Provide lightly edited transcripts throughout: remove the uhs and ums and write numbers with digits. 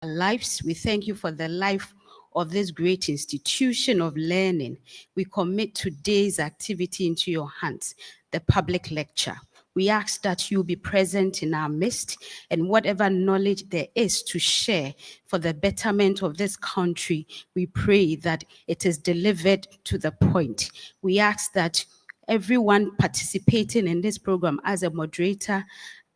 Lives. We thank you for the life of this great institution of learning. We commit today's activity into your hands, the public lecture. We ask that you be present in our midst, and whatever knowledge there is to share for the betterment of this country, we pray that it is delivered to the point. We ask that everyone participating in this program as a moderator,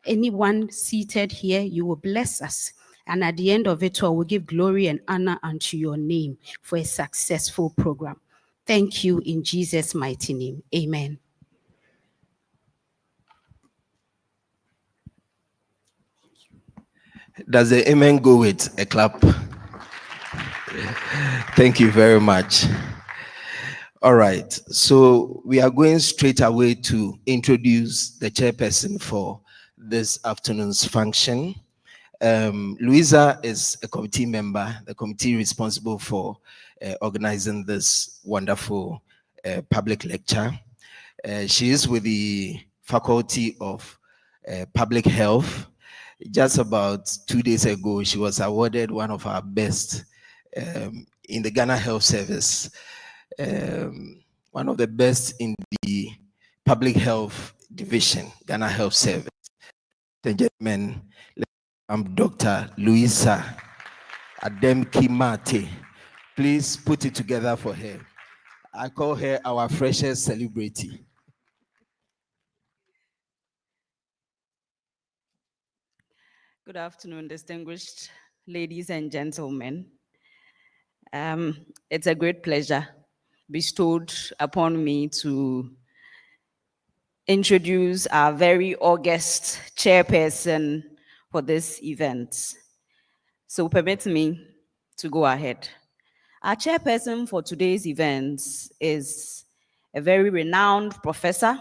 anyone seated here, you will bless us. And at the end of it all, we give glory and honor unto your name for a successful program. Thank you in Jesus' mighty name. Amen. Does the amen go with a clap? Thank you very much. All right, so we are going straight away to introduce the chairperson for this afternoon's function. Louisa is a committee member, the committee responsible for organizing this wonderful public lecture. She is with the Faculty of Public Health. Just about 2 days ago, she was awarded one of our best in the Ghana Health Service, one of the best in the Public Health Division, Ghana Health Service. The gentleman, I'm Dr. Louisa Adem-Kimate. Please put it together for her. I call her our freshest celebrity. Good afternoon, distinguished ladies and gentlemen. It's a great pleasure bestowed upon me to introduce our very august chairperson for this event. So permit me to go ahead. Our chairperson for today's event is a very renowned professor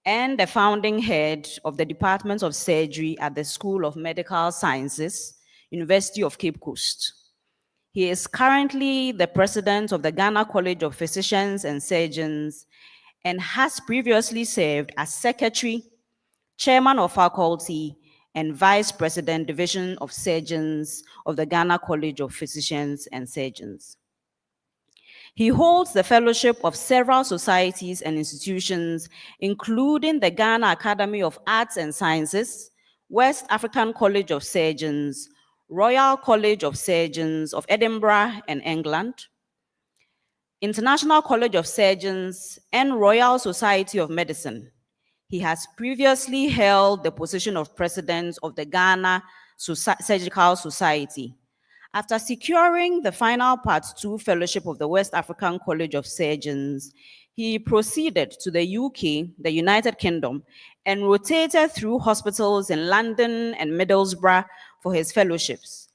and the founding head of the Department of Surgery at the School of Medical Sciences, University of Cape Coast. He is currently the president of the Ghana College of Physicians and Surgeons and has previously served as secretary, chairman of faculty, and vice president, Division of Surgeons of the Ghana College of Physicians and Surgeons. He holds the fellowship of several societies and institutions, including the Ghana Academy of Arts and Sciences, West African College of Surgeons, Royal College of Surgeons of Edinburgh and England, International College of Surgeons, and Royal Society of Medicine. He has previously held the position of president of the Ghana Surgical Society. After securing the final Part 2 fellowship of the West African College of Surgeons, he proceeded to the UK, the United Kingdom, and rotated through hospitals in London and Middlesbrough for his fellowships.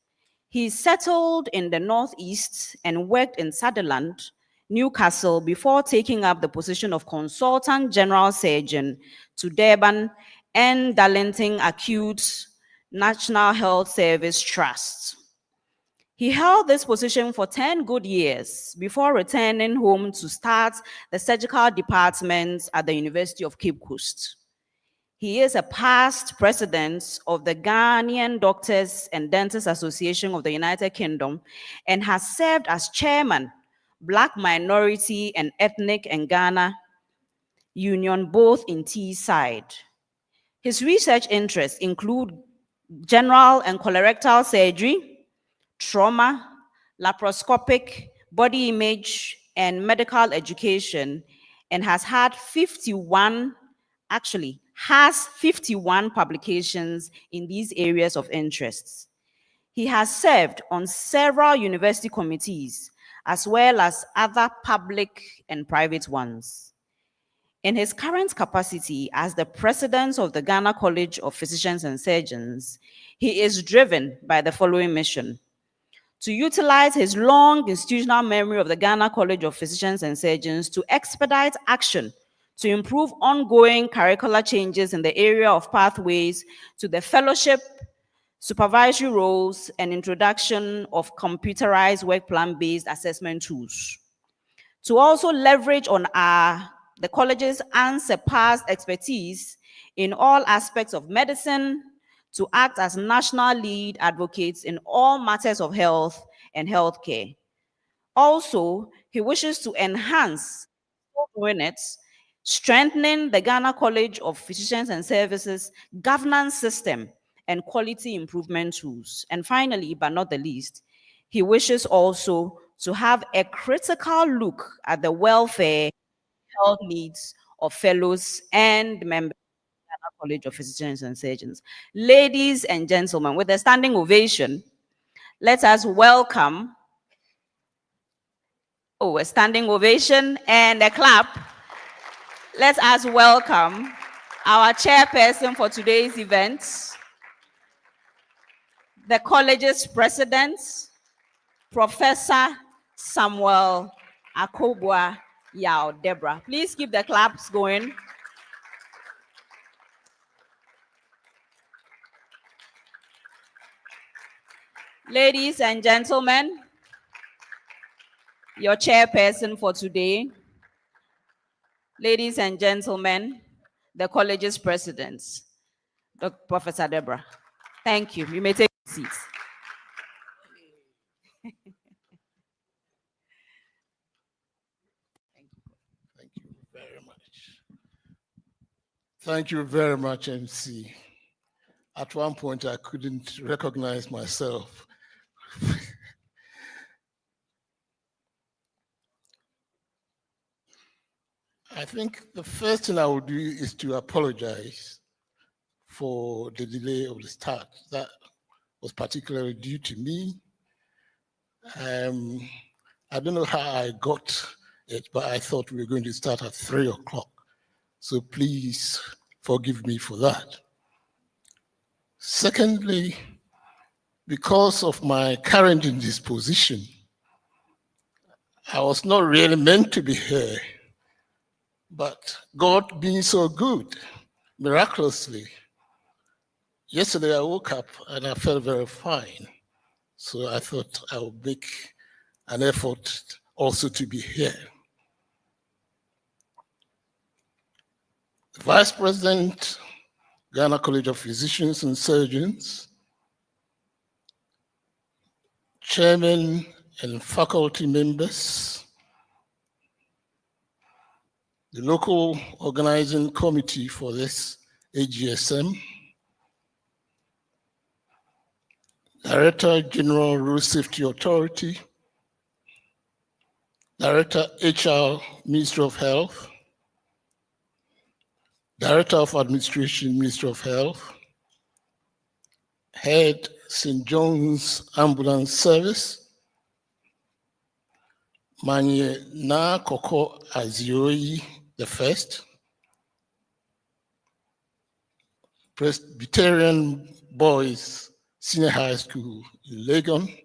He settled in the Northeast and worked in Sutherland, Newcastle, before taking up the position of Consultant General Surgeon to Durban and Darlington Acute National Health Service Trust. He held this position for 10 good years before returning home to start the surgical department at the University of Cape Coast. He is a past president of the Ghanaian Doctors and Dentists Association of the United Kingdom and has served as chairman, Black Minority and Ethnic and Ghana Union, both in Teesside. His research interests include general and colorectal surgery, trauma, laparoscopic, body image, and medical education, and has 51 publications in these areas of interest. He has served on several university committees, as well as other public and private ones. In his current capacity as the president of the Ghana College of Physicians and Surgeons, he is driven by the following mission: to utilize his long institutional memory of the Ghana College of Physicians and Surgeons to expedite action to improve ongoing curricular changes in the area of pathways to the fellowship, supervisory roles, and introduction of computerized work plan-based assessment tools. To also leverage on the college's unsurpassed expertise in all aspects of medicine, to act as national lead advocates in all matters of health and healthcare. Also, he wishes to enhance strengthening the Ghana College of Physicians and Services governance system and quality improvement tools. And finally, but not the least, he wishes also to have a critical look at the welfare health needs of fellows and members of the Ghana College of Physicians and Surgeons. Ladies and gentlemen, with a standing ovation, let us welcome, a standing ovation and a clap. Let us welcome our chairperson for today's event, the college's president, Professor Samuel Akobua Yao Deborah. Please keep the claps going. Ladies and gentlemen, your chairperson for today, ladies and gentlemen, the college's president, Dr. Professor Deborah. Thank you. You may take seats. Thank you very much. Thank you very much, MC. At one point, I couldn't recognize myself. I think the first thing I will do is to apologize for the delay of the start. That was particularly due to me. I don't know how I got it, but I thought we were going to start at 3 o'clock. So please forgive me for that. Secondly, because of my current indisposition, I was not really meant to be here, but God being so good, miraculously, yesterday I woke up and I felt very fine. So I thought I would make an effort also to be here. Vice President, Ghana College of Physicians and Surgeons, Chairman and faculty members, the local organizing committee for this AGSM, Director General Road Safety Authority, Director HR, Ministry of Health, Director of Administration, Ministry of Health, Head St. John's Ambulance Service, Manye Na Koko Azioi the First, Presbyterian Boys Senior High School in Legon,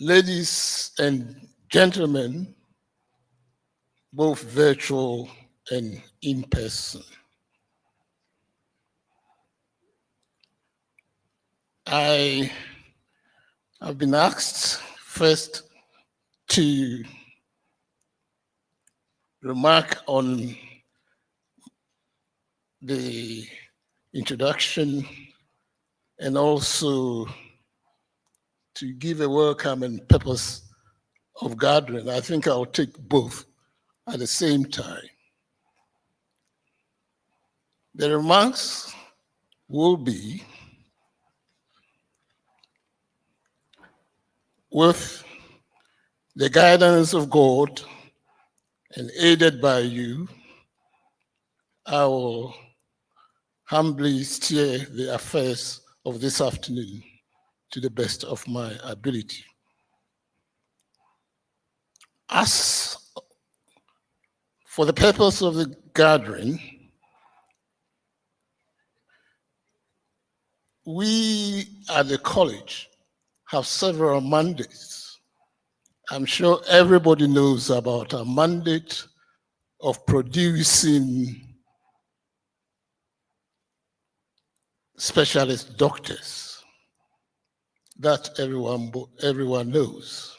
ladies and gentlemen, both virtual and in person. I have been asked first to remark on the introduction and also to give a welcome and purpose of gathering. I think I'll take both at the same time. The remarks will be with the guidance of God and aided by you, I will humbly steer the affairs of this afternoon to the best of my ability. As for the purpose of the gathering, we at the college have several mandates. I'm sure everybody knows about our mandate of producing specialist doctors. That everyone knows.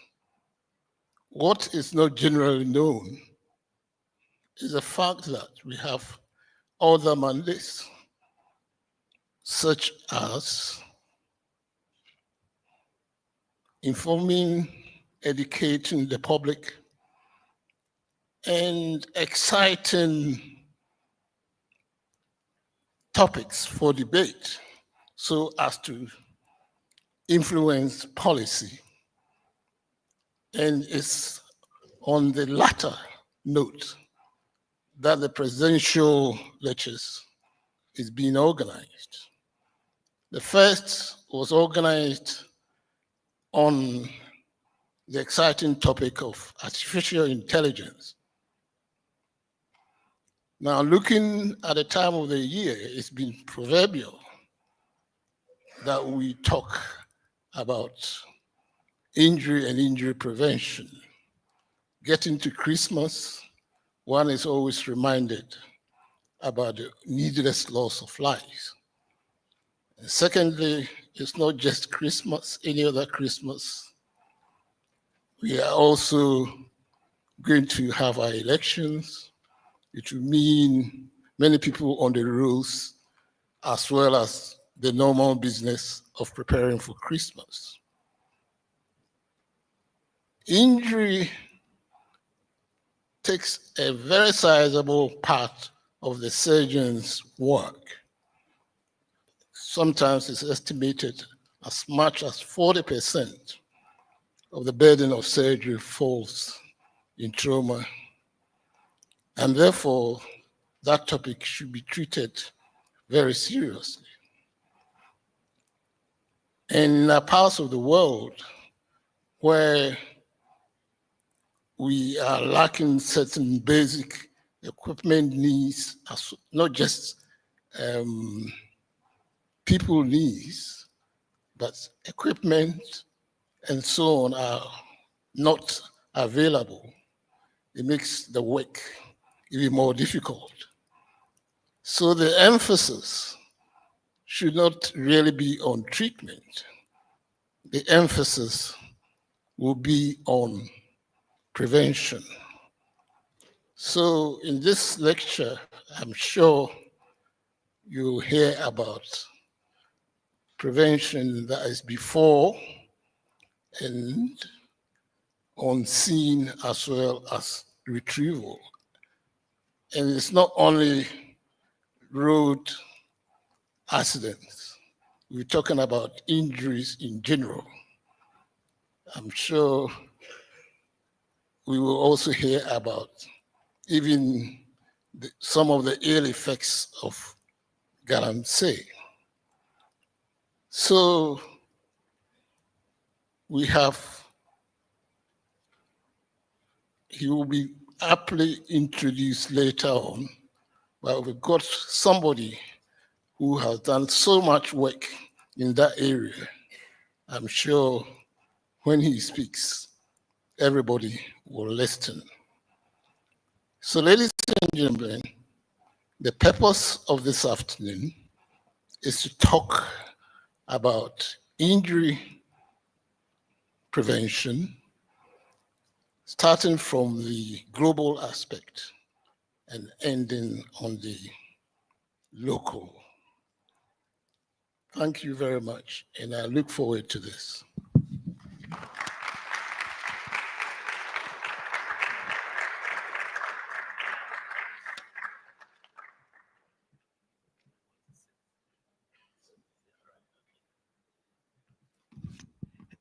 What is not generally known is the fact that we have other mandates, such as informing, educating the public, and exciting topics for debate so as to influence policy. And it's on the latter note that the presidential lectures is being organized. The first was organized on the exciting topic of artificial intelligence. Now, looking at the time of the year, it's been proverbial that we talk about injury and injury prevention. Getting to Christmas, one is always reminded about the needless loss of lives. And secondly, it's not just Christmas, any other Christmas. We are also going to have our elections. It will mean many people on the roads, as well as the normal business of preparing for Christmas. Injury takes a very sizable part of the surgeon's work. Sometimes it's estimated as much as 40% of the burden of surgery falls in trauma. And therefore, that topic should be treated very seriously. And in a parts of the world where we are lacking certain basic equipment needs, not just people needs, but equipment and so on are not available. It makes the work even more difficult. So the emphasis should not really be on treatment. The emphasis will be on prevention. So in this lecture, I'm sure you'll hear about prevention that is before and on scene as well as retrieval. And it's not only road accidents. We're talking about injuries in general. I'm sure we will also hear about even some of the ill effects of galamsey. So we have, he will be aptly introduced later on, but we've got somebody who has done so much work in that area. I'm sure when he speaks, everybody will listen. So ladies and gentlemen, the purpose of this afternoon is to talk about injury prevention, starting from the global aspect and ending on the local. Thank you very much, and I look forward to this.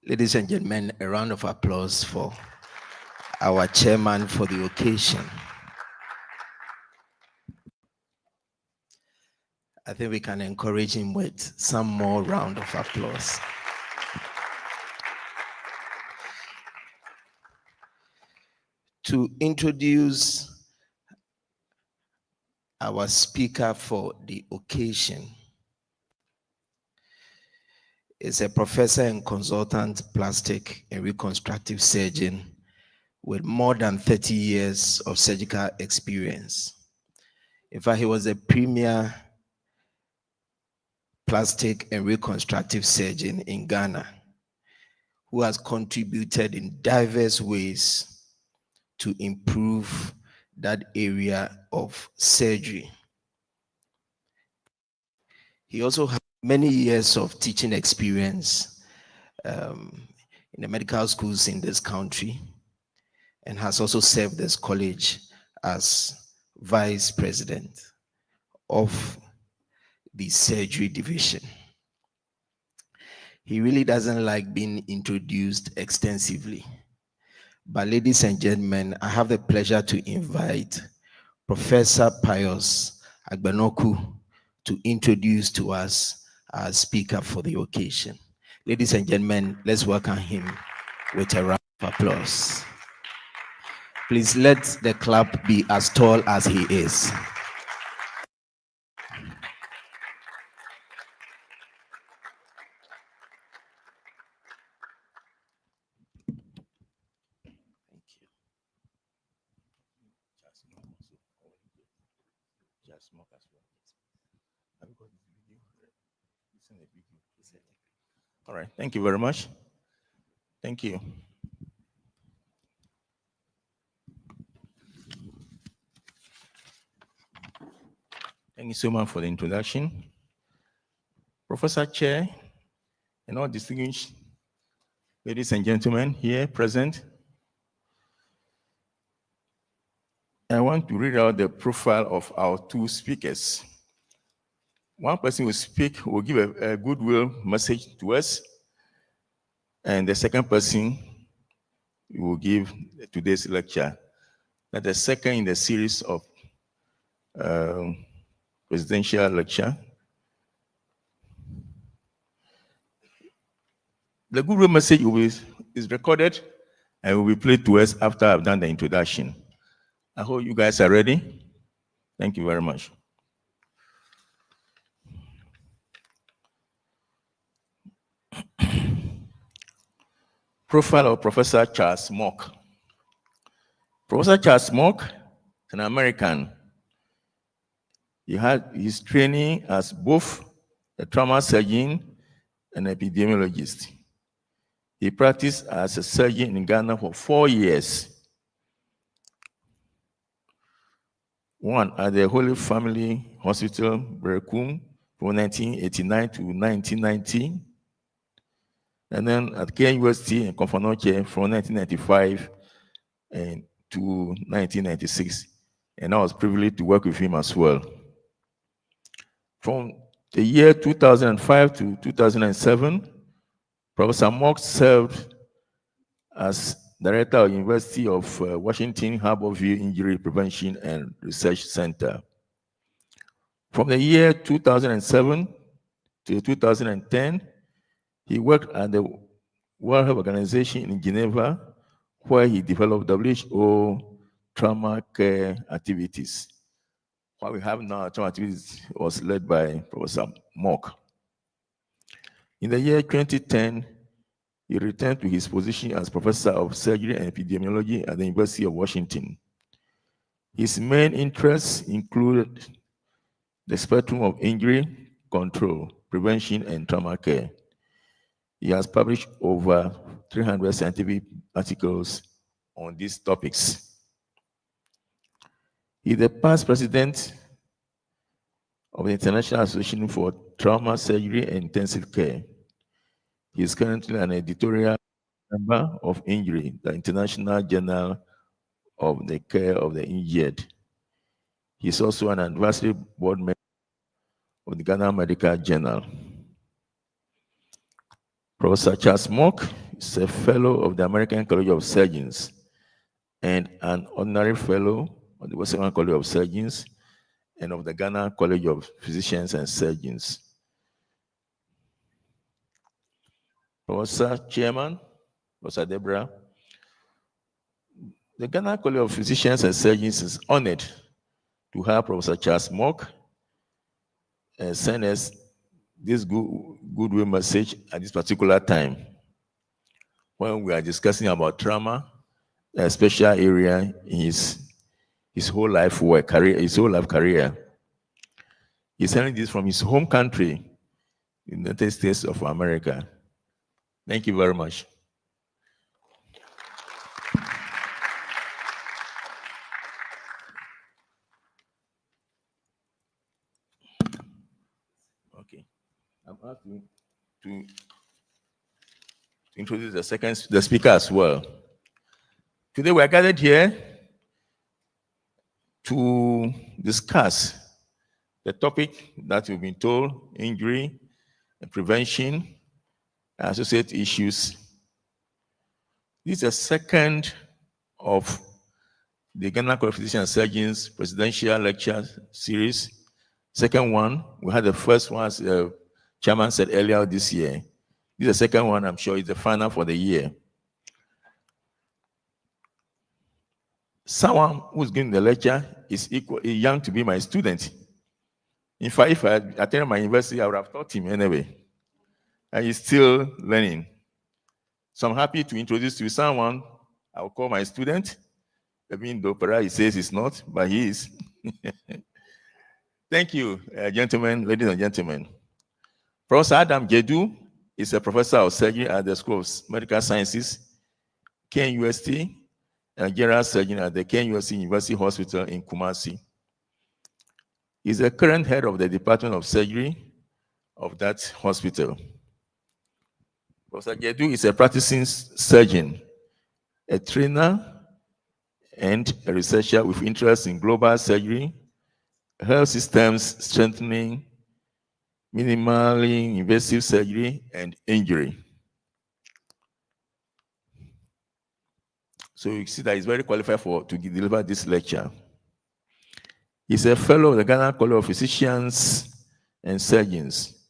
Ladies and gentlemen, a round of applause for our chairman for the occasion. I think we can encourage him with some more round of applause. To introduce our speaker for the occasion is a professor and consultant plastic and reconstructive surgeon with more than 30 years of surgical experience. In fact, he was a premier plastic and reconstructive surgeon in Ghana who has contributed in diverse ways to improve that area of surgery. He also has many years of teaching experience in the medical schools in this country, and has also served this college as vice president of the surgery division. He really doesn't like being introduced extensively. But ladies and gentlemen, I have the pleasure to invite Professor Pius Agbenoku to introduce to us our speaker for the occasion. Ladies and gentlemen, let's welcome him with a round of applause. Please let the clap be as tall as he is. All right, thank you very much. Thank you. Thank you so much for the introduction. Professor Chair and all distinguished ladies and gentlemen here present, I want to read out the profile of our two speakers. One person will speak, will give a goodwill message to us, and the second person will give today's lecture. That's the second in the series of presidential lecture. The goodwill message is recorded and will be played to us after I've done the introduction. I hope you guys are ready. Thank you very much. Profile of Professor Charles Mock. Professor Charles Mock is an American. He had his training as both a trauma surgeon and epidemiologist. He practiced as a surgeon in Ghana for 4 years. One at the Holy Family Hospital, Berekum, from 1989 to 1990. And then at K University in Konfanoche from 1995 to 1996. And I was privileged to work with him as well. From the year 2005 to 2007, Professor Mock served as Director of University of Washington Harborview Injury Prevention and Research Center. From the year 2007 to 2010, he worked at the World Health Organization in Geneva, where he developed WHO trauma care activities. What we have now, trauma activities, was led by Professor Mock. In the year 2010, he returned to his position as Professor of Surgery and Epidemiology at the University of Washington. His main interests included the spectrum of injury control, prevention, and trauma care. He has published over 300 scientific articles on these topics. He is the past president of the International Association for Trauma Surgery and Intensive Care. He is currently an editorial member of Injury, the International Journal of the Care of the Injured. He is also an advisory board member of the Ghana Medical Journal. Professor Charles Mock is a fellow of the American College of Surgeons and an honorary fellow of the Western College of Surgeons and of the Ghana College of Physicians and Surgeons. Professor Chairman, Professor Deborah, the Ghana College of Physicians and Surgeons is honored to have Professor Charles Mock send us this goodwill message at this particular time when we are discussing about trauma, a special area in his whole life work career, his whole life career. He's sending this from his home country, United States of America. Thank you very much. Okay, I'm asked to introduce the speaker as well. Today we are gathered here to discuss the topic that we've been told: injury and prevention, associated issues. This is the second of the Ghana College of Physicians and Surgeons presidential lecture series. Second one, we had the first one, as the chairman said earlier this year. This is the second one, I'm sure, is the final for the year. Someone who's giving the lecture is young to be my student. In fact, if I attended my university, I would have taught him anyway. And he's still learning. So I'm happy to introduce to you someone I will call my student. Even though he says he's not, but he is. Thank you, gentlemen, ladies and gentlemen. Professor Adam Jedu is a professor of surgery at the School of Medical Sciences, KNUST, and general surgeon at the KNUST University Hospital in Kumasi. He's the current head of the Department of Surgery of that hospital. Professor Jedu is a practicing surgeon, a trainer, and a researcher with interest in global surgery, health systems strengthening, minimally invasive surgery, and injury. So you see that he's very qualified to deliver this lecture. He's a fellow of the Ghana College of Physicians and Surgeons,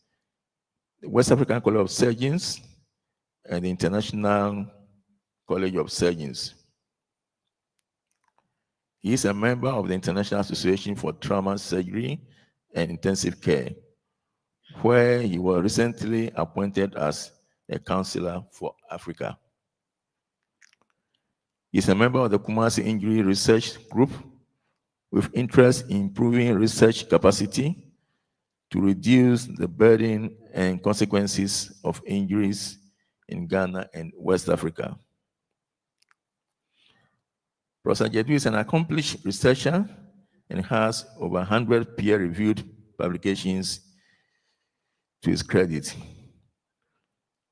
the West African College of Surgeons, and the International College of Surgeons. He is a member of the International Association for Trauma Surgery and Intensive Care, where he was recently appointed as a counselor for Africa. He is a member of the Kumasi Injury Research Group with interest in improving research capacity to reduce the burden and consequences of injuries in Ghana and West Africa. Professor Jedu is an accomplished researcher and has over 100 peer-reviewed publications to his credit.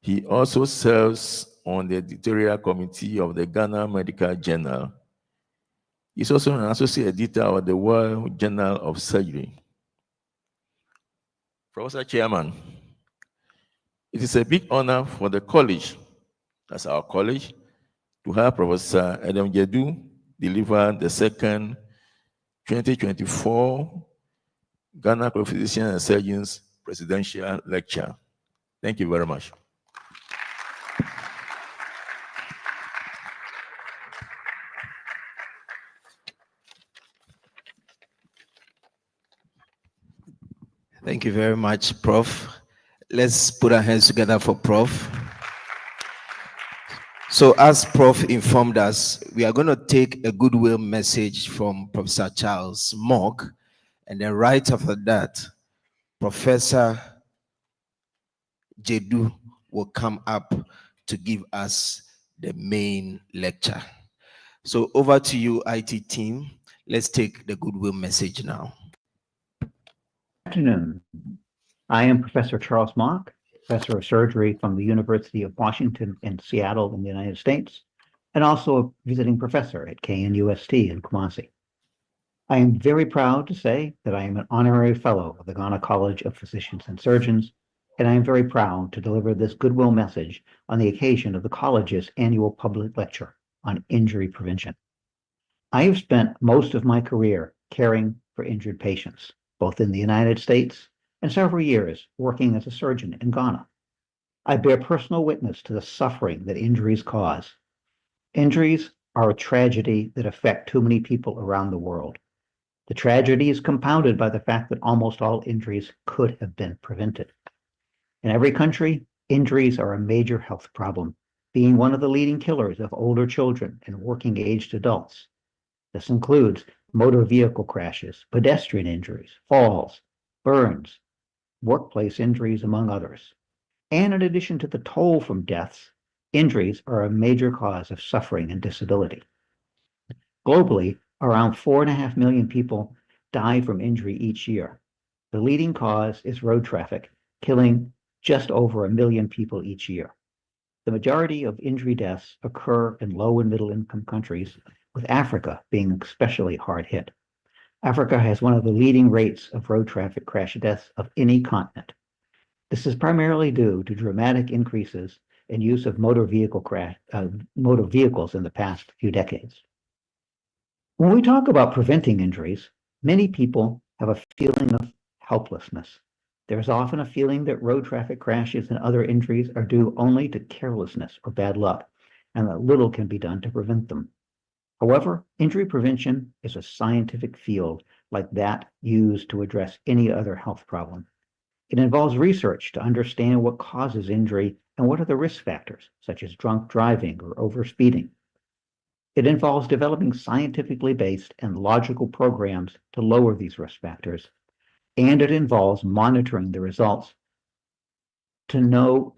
He also serves on the editorial committee of the Ghana Medical Journal. He's also an associate editor of the World Journal of Surgery. Professor Chairman, it is a big honor for the college, that's our college, to have Professor Adam Jedu deliver the second 2024 Ghana College of Physicians and Surgeons presidential lecture. Thank you very much. Thank you very much, Prof. Let's put our hands together for Prof. So as Prof informed us, we are going to take a goodwill message from Professor Charles Mock, and then right after that, Professor Jedu will come up to give us the main lecture. So over to you, IT team. Let's take the goodwill message now. Good afternoon. I am Professor Charles Mock, Professor of Surgery from the University of Washington in Seattle in the United States, and also a visiting professor at KNUST in Kumasi. I am very proud to say that I am an honorary fellow of the Ghana College of Physicians and Surgeons, and I am very proud to deliver this goodwill message on the occasion of the college's annual public lecture on injury prevention. I have spent most of my career caring for injured patients, both in the United States and several years working as a surgeon in Ghana. I bear personal witness to the suffering that injuries cause. Injuries are a tragedy that affect too many people around the world. The tragedy is compounded by the fact that almost all injuries could have been prevented. In every country, injuries are a major health problem, being one of the leading killers of older children and working-aged adults. This includes motor vehicle crashes, pedestrian injuries, falls, burns, workplace injuries, among others. And in addition to the toll from deaths, injuries are a major cause of suffering and disability. Globally, around 4.5 million people die from injury each year. The leading cause is road traffic, killing just over 1 million people each year. The majority of injury deaths occur in low and middle income countries, with Africa being especially hard hit. Africa has one of the leading rates of road traffic crash deaths of any continent. This is primarily due to dramatic increases in use of motor vehicles in the past few decades. When we talk about preventing injuries, many people have a feeling of helplessness. There's often a feeling that road traffic crashes and other injuries are due only to carelessness or bad luck, and that little can be done to prevent them. However, injury prevention is a scientific field like that used to address any other health problem. It involves research to understand what causes injury and what are the risk factors, such as drunk driving or overspeeding. It involves developing scientifically based and logical programs to lower these risk factors, and it involves monitoring the results to know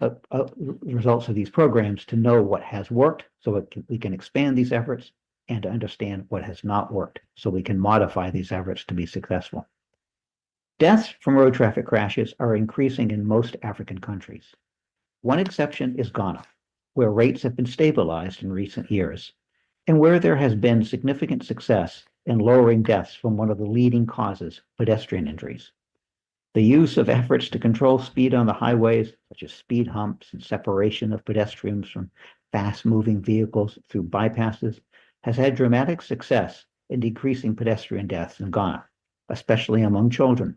results of these programs to know what has worked, so we can expand these efforts, and to understand what has not worked, so we can modify these efforts to be successful. Deaths from road traffic crashes are increasing in most African countries. One exception is Ghana, where rates have been stabilized in recent years, and where there has been significant success in lowering deaths from one of the leading causes, pedestrian injuries. The use of efforts to control speed on the highways, such as speed humps and separation of pedestrians from fast-moving vehicles through bypasses, has had dramatic success in decreasing pedestrian deaths in Ghana, especially among children,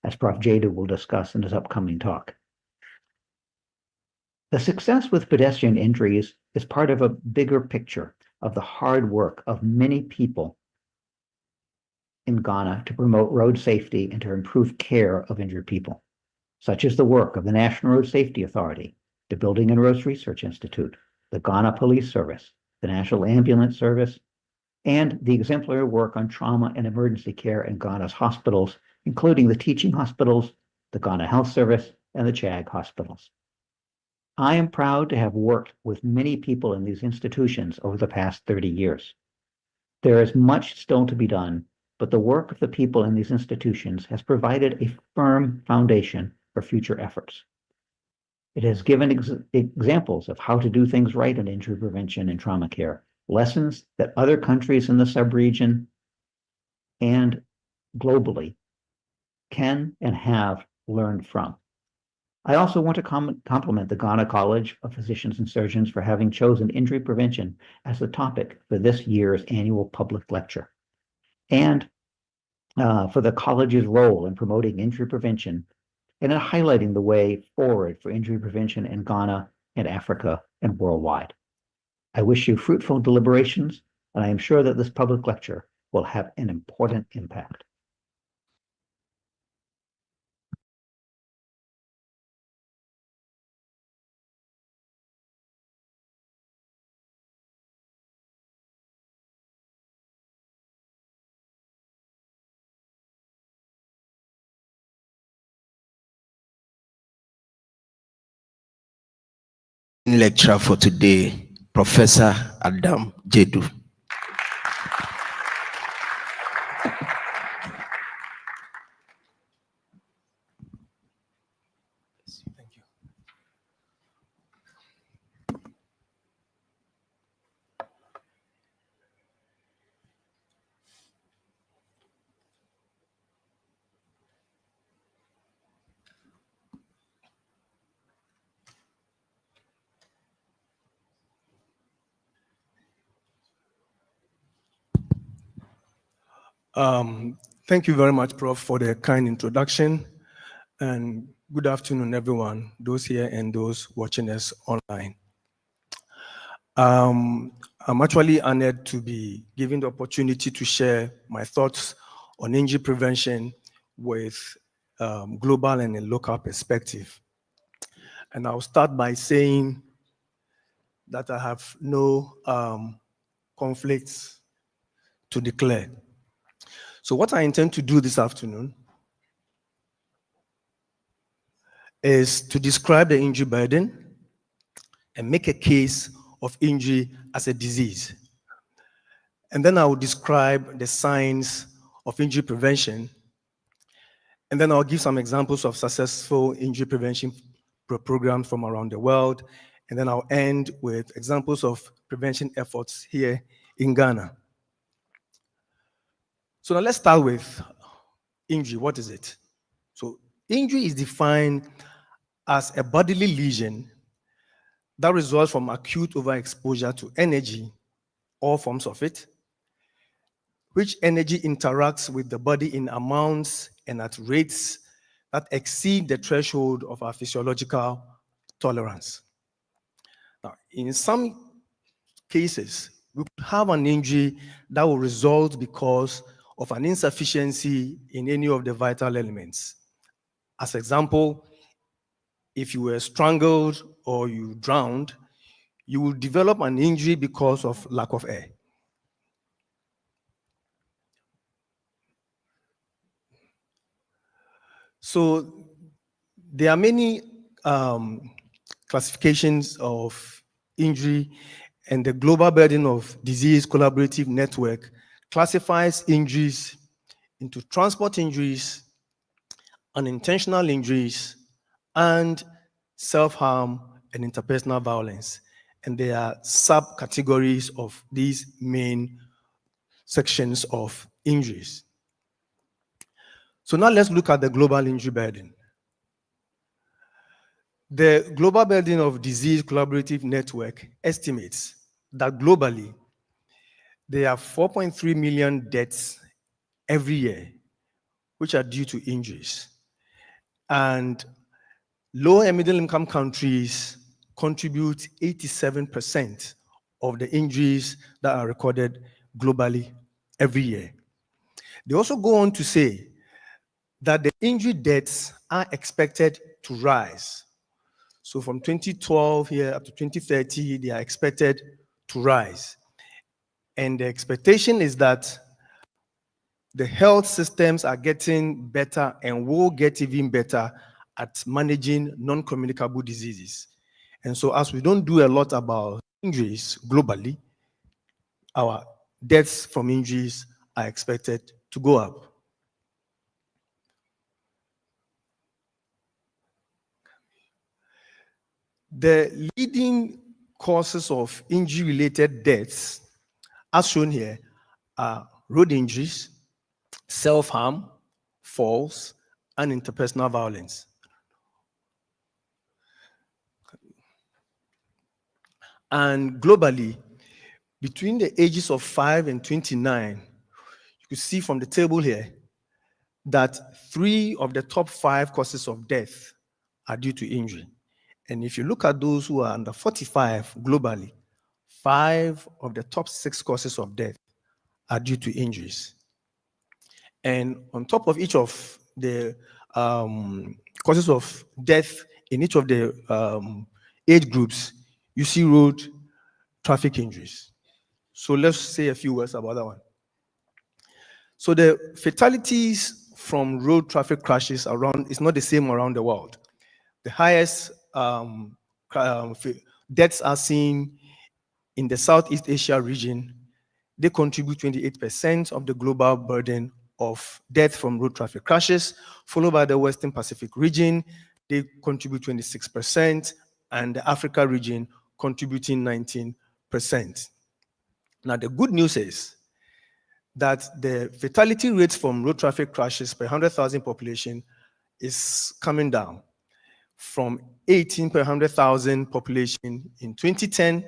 as Prof. Jadu will discuss in his upcoming talk. The success with pedestrian injuries is part of a bigger picture of the hard work of many people in Ghana to promote road safety and to improve care of injured people, such as the work of the National Road Safety Authority, the Building and Roads Research Institute, the Ghana Police Service, the National Ambulance Service, and the exemplary work on trauma and emergency care in Ghana's hospitals, including the teaching hospitals, the Ghana Health Service, and the CHAG hospitals. I am proud to have worked with many people in these institutions over the past 30 years. There is much still to be done, but the work of the people in these institutions has provided a firm foundation for future efforts. It has given examples of how to do things right in injury prevention and trauma care, lessons that other countries in the subregion and globally can and have learned from. I also want to compliment the Ghana College of Physicians and Surgeons for having chosen injury prevention as the topic for this year's annual public lecture, and for the college's role in promoting injury prevention and in highlighting the way forward for injury prevention in Ghana and Africa and worldwide. I wish you fruitful deliberations, and I am sure that this public lecture will have an important impact. Lecturer for today, Professor Adam Jadu. Thank you. Thank you very much, Prof, for the kind introduction. And good afternoon, everyone, those here and those watching us online. I'm actually honored to be given the opportunity to share my thoughts on injury prevention with global and a local perspective. And I'll start by saying that I have no conflicts to declare. So what I intend to do this afternoon is to describe the injury burden and make a case of injury as a disease. And then I will describe the signs of injury prevention. And then I'll give some examples of successful injury prevention programs from around the world. And then I'll end with examples of prevention efforts here in Ghana. So now let's start with injury. What is it? So injury is defined as a bodily lesion that results from acute overexposure to energy, all forms of it, which energy interacts with the body in amounts and at rates that exceed the threshold of our physiological tolerance. Now, in some cases, we could have an injury that will result because of an insufficiency in any of the vital elements. As example, if you were strangled or you drowned, you will develop an injury because of lack of air. So there are many classifications of injury, and the Global Burden of Disease Collaborative Network classifies injuries into transport injuries, unintentional injuries, and self-harm and interpersonal violence. And there are subcategories of these main sections of injuries. So now let's look at the global injury burden. The Global Burden of Disease Collaborative Network estimates that globally, there are 4.3 million deaths every year, which are due to injuries. And low and middle income countries contribute 87% of the injuries that are recorded globally every year. They also go on to say that the injury deaths are expected to rise. So from 2012 here up to 2030, they are expected to rise. And the expectation is that the health systems are getting better and will get even better at managing non-communicable diseases. And so as we don't do a lot about injuries globally, our deaths from injuries are expected to go up. The leading causes of injury-related deaths, as shown here, are road injuries, self-harm, falls, and interpersonal violence. And globally, between the ages of 5 and 29, you can see from the table here that 3 of the top 5 causes of death are due to injury. And if you look at those who are under 45 globally, 5 of the top 6 causes of death are due to injuries. And on top of each of the causes of death in each of the age groups, you see road traffic injuries. So let's say a few words about that one. So the fatalities from road traffic crashes around is not the same around the world. The highest deaths are seen in the Southeast Asia region. They contribute 28% of the global burden of death from road traffic crashes, followed by the Western Pacific region. They contribute 26%, and the Africa region contributing 19%. Now, the good news is that the fatality rates from road traffic crashes per 100,000 population is coming down from 18 per 100,000 population in 2010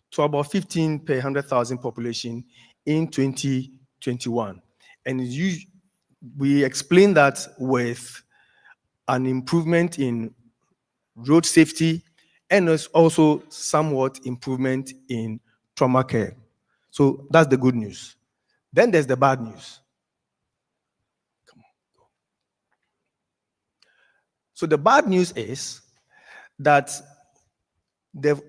to about 15 per 100,000 population in 2021. And we explain that with an improvement in road safety and also somewhat improvement in trauma care. So that's the good news. Then there's the bad news. So the bad news is that the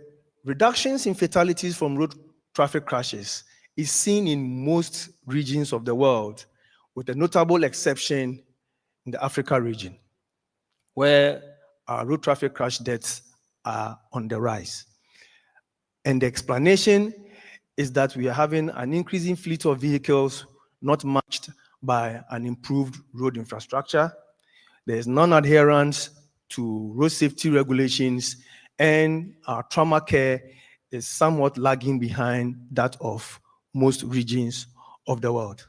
reductions in fatalities from road traffic crashes is seen in most regions of the world, with a notable exception in the Africa region, where our road traffic crash deaths are on the rise. And the explanation is that we are having an increasing fleet of vehicles not matched by an improved road infrastructure. There is non-adherence to road safety regulations, and our trauma care is somewhat lagging behind that of most regions of the world.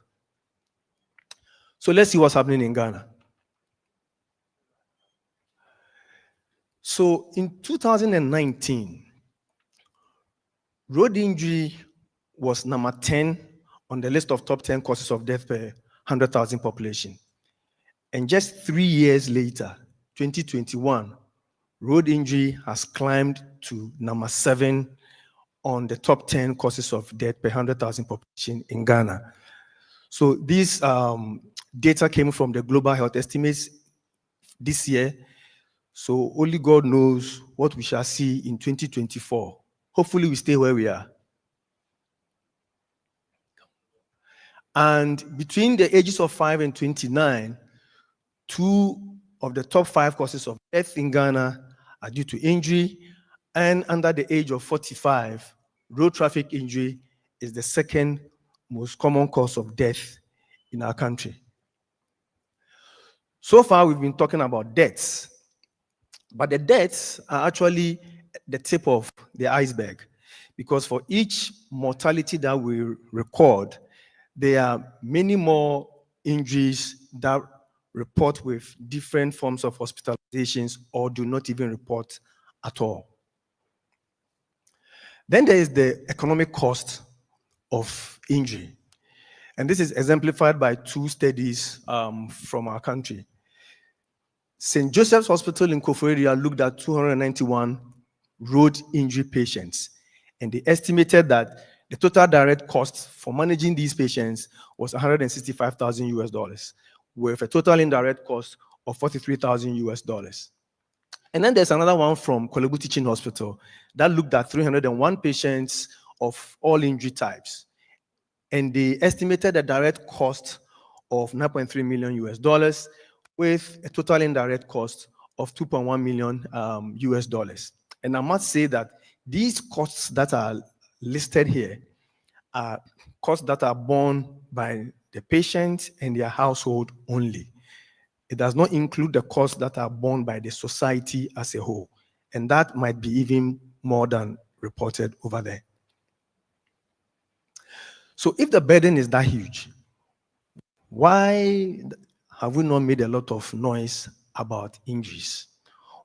So let's see what's happening in Ghana. So in 2019, road injury was number 10 on the list of top 10 causes of death per 100,000 population. And just 3 years later, 2021, road injury has climbed to number 7 on the top 10 causes of death per 100,000 population in Ghana. So these data came from the Global Health Estimates this year. So only God knows what we shall see in 2024. Hopefully we stay where we are. And between the ages of 5 and 29, 2 of the top 5 causes of death in Ghana are due to injury, and under the age of 45, road traffic injury is the second most common cause of death in our country. So far, we've been talking about deaths, but the deaths are actually the tip of the iceberg, because for each mortality that we record, there are many more injuries that report with different forms of hospitalizations or do not even report at all. Then there is the economic cost of injury. And this is exemplified by 2 studies from our country. St. Joseph's Hospital in Koforidua looked at 291 road injury patients, and they estimated that the total direct cost for managing these patients was $165,000, with a total indirect cost of $43,000. And then there's another one from Kolebu Teaching Hospital that looked at 301 patients of all injury types, and they estimated a direct cost of $9.3 million, with a total indirect cost of $2.1 million. And I must say that these costs that are listed here are costs that are borne by the patient and their household only. It does not include the costs that are borne by the society as a whole. And that might be even more than reported over there. So if the burden is that huge, why have we not made a lot of noise about injuries?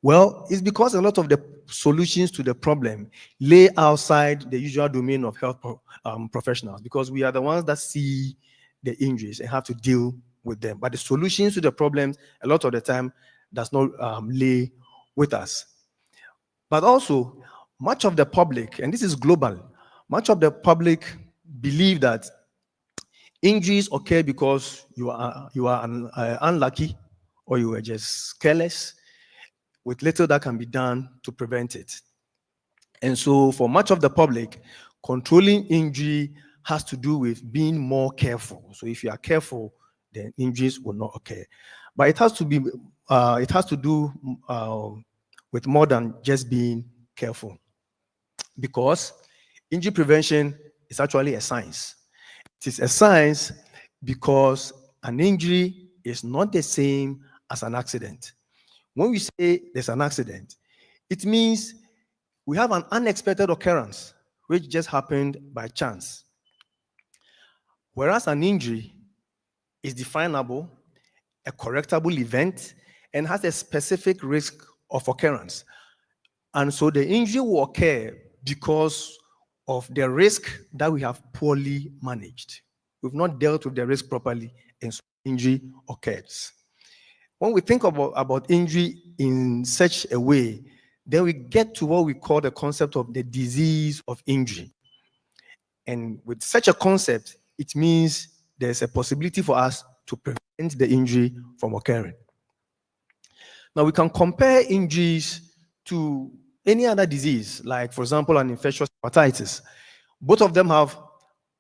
Well, it's because a lot of the solutions to the problem lay outside the usual domain of health professionals, because we are the ones that see the injuries and have to deal with them. But the solutions to the problems, a lot of the time, does not lay with us. But also, much of the public, and this is global, much of the public believe that injuries occur because you are unlucky, or you were just careless, with little that can be done to prevent it. And so for much of the public, controlling injury has to do with being more careful. So if you are careful, then injuries will not occur. But it has to do with more than just being careful, because injury prevention is actually a science. It is a science because an injury is not the same as an accident. When we say there's an accident, it means we have an unexpected occurrence which just happened by chance. Whereas an injury is definable, a correctable event, and has a specific risk of occurrence. And so the injury will occur because of the risk that we have poorly managed. We've not dealt with the risk properly, and so injury occurs. When we think about injury in such a way, then we get to what we call the concept of the disease of injury. And with such a concept, it means there's a possibility for us to prevent the injury from occurring. Now, we can compare injuries to any other disease, like, for example, an infectious hepatitis. Both of them have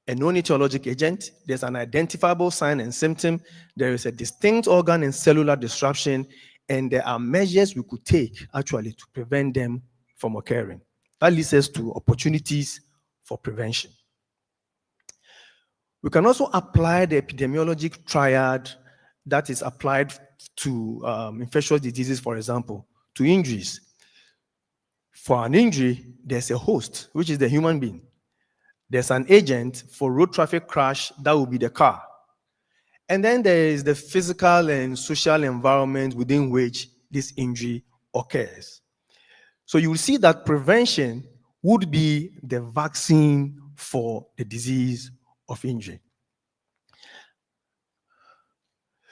a known etiologic agent. There's an identifiable sign and symptom. There is a distinct organ and cellular disruption, and there are measures we could take actually to prevent them from occurring. That leads us to opportunities for prevention. We can also apply the epidemiologic triad that is applied to infectious diseases, for example, to injuries. For an injury, there's a host, which is the human being. There's an agent for road traffic crash, that will be the car. And then there is the physical and social environment within which this injury occurs. So you will see that prevention would be the vaccine for the disease of injury.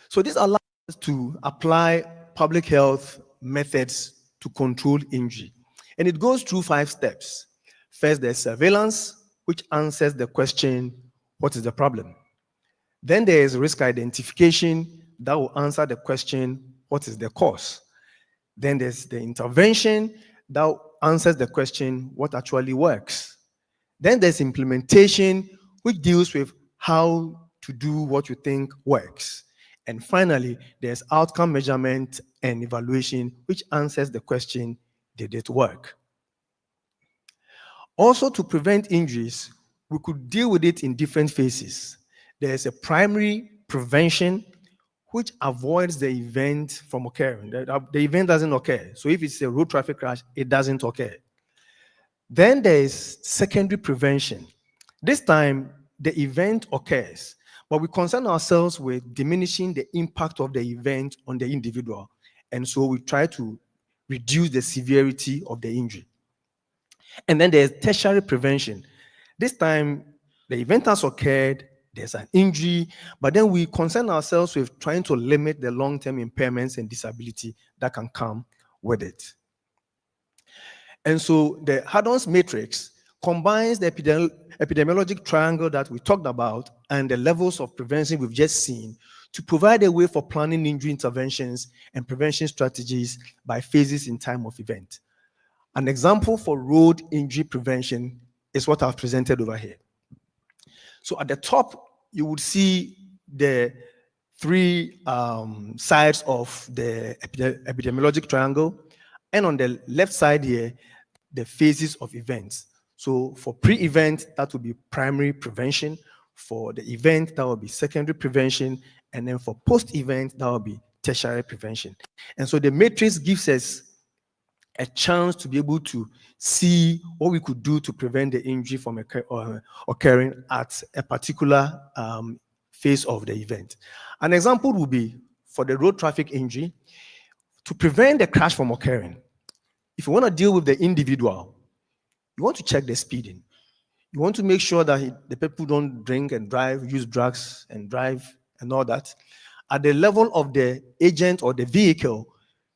So this allows us to apply public health methods to control injury. And it goes through 5 steps. First, there's surveillance, which answers the question, what is the problem? Then there is risk identification that will answer the question, what is the cause? Then there's the intervention that answers the question, what actually works? Then there's implementation, which deals with how to do what you think works. And finally, there's outcome measurement and evaluation, which answers the question, did it work? Also, to prevent injuries, we could deal with it in different phases. There's a primary prevention, which avoids the event from occurring. The event doesn't occur. So if it's a road traffic crash, it doesn't occur. Then there is secondary prevention. This time, the event occurs, but we concern ourselves with diminishing the impact of the event on the individual. And so we try to reduce the severity of the injury. And then there's tertiary prevention. This time, the event has occurred, there's an injury, but then we concern ourselves with trying to limit the long-term impairments and disability that can come with it. And so the Haddon's matrix combines the epidemiologic triangle that we talked about and the levels of prevention we've just seen to provide a way for planning injury interventions and prevention strategies by phases in time of event. An example for road injury prevention is what I've presented over here. So at the top, you would see the 3 sides of the epidemiologic triangle, and on the left side here, the phases of events. So for pre-event, that would be primary prevention. For the event, that will be secondary prevention. And then for post-event, that will be tertiary prevention. And so the matrix gives us a chance to be able to see what we could do to prevent the injury from occurring at a particular phase of the event. An example would be for the road traffic injury, to prevent the crash from occurring. If you want to deal with the individual, you want to check the speeding. You want to make sure that the people don't drink and drive, use drugs and drive and all that. At the level of the agent or the vehicle,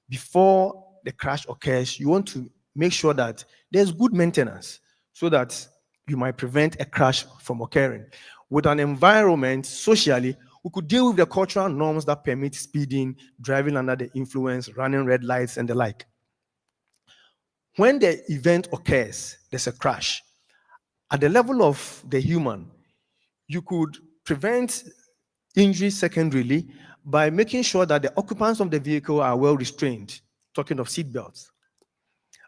before the crash occurs, you want to make sure that there's good maintenance so that you might prevent a crash from occurring. With an environment, socially, we could deal with the cultural norms that permit speeding, driving under the influence, running red lights, and the like. When the event occurs, there's a crash. At the level of the human, you could prevent injury secondarily by making sure that the occupants of the vehicle are well restrained, talking of seatbelts.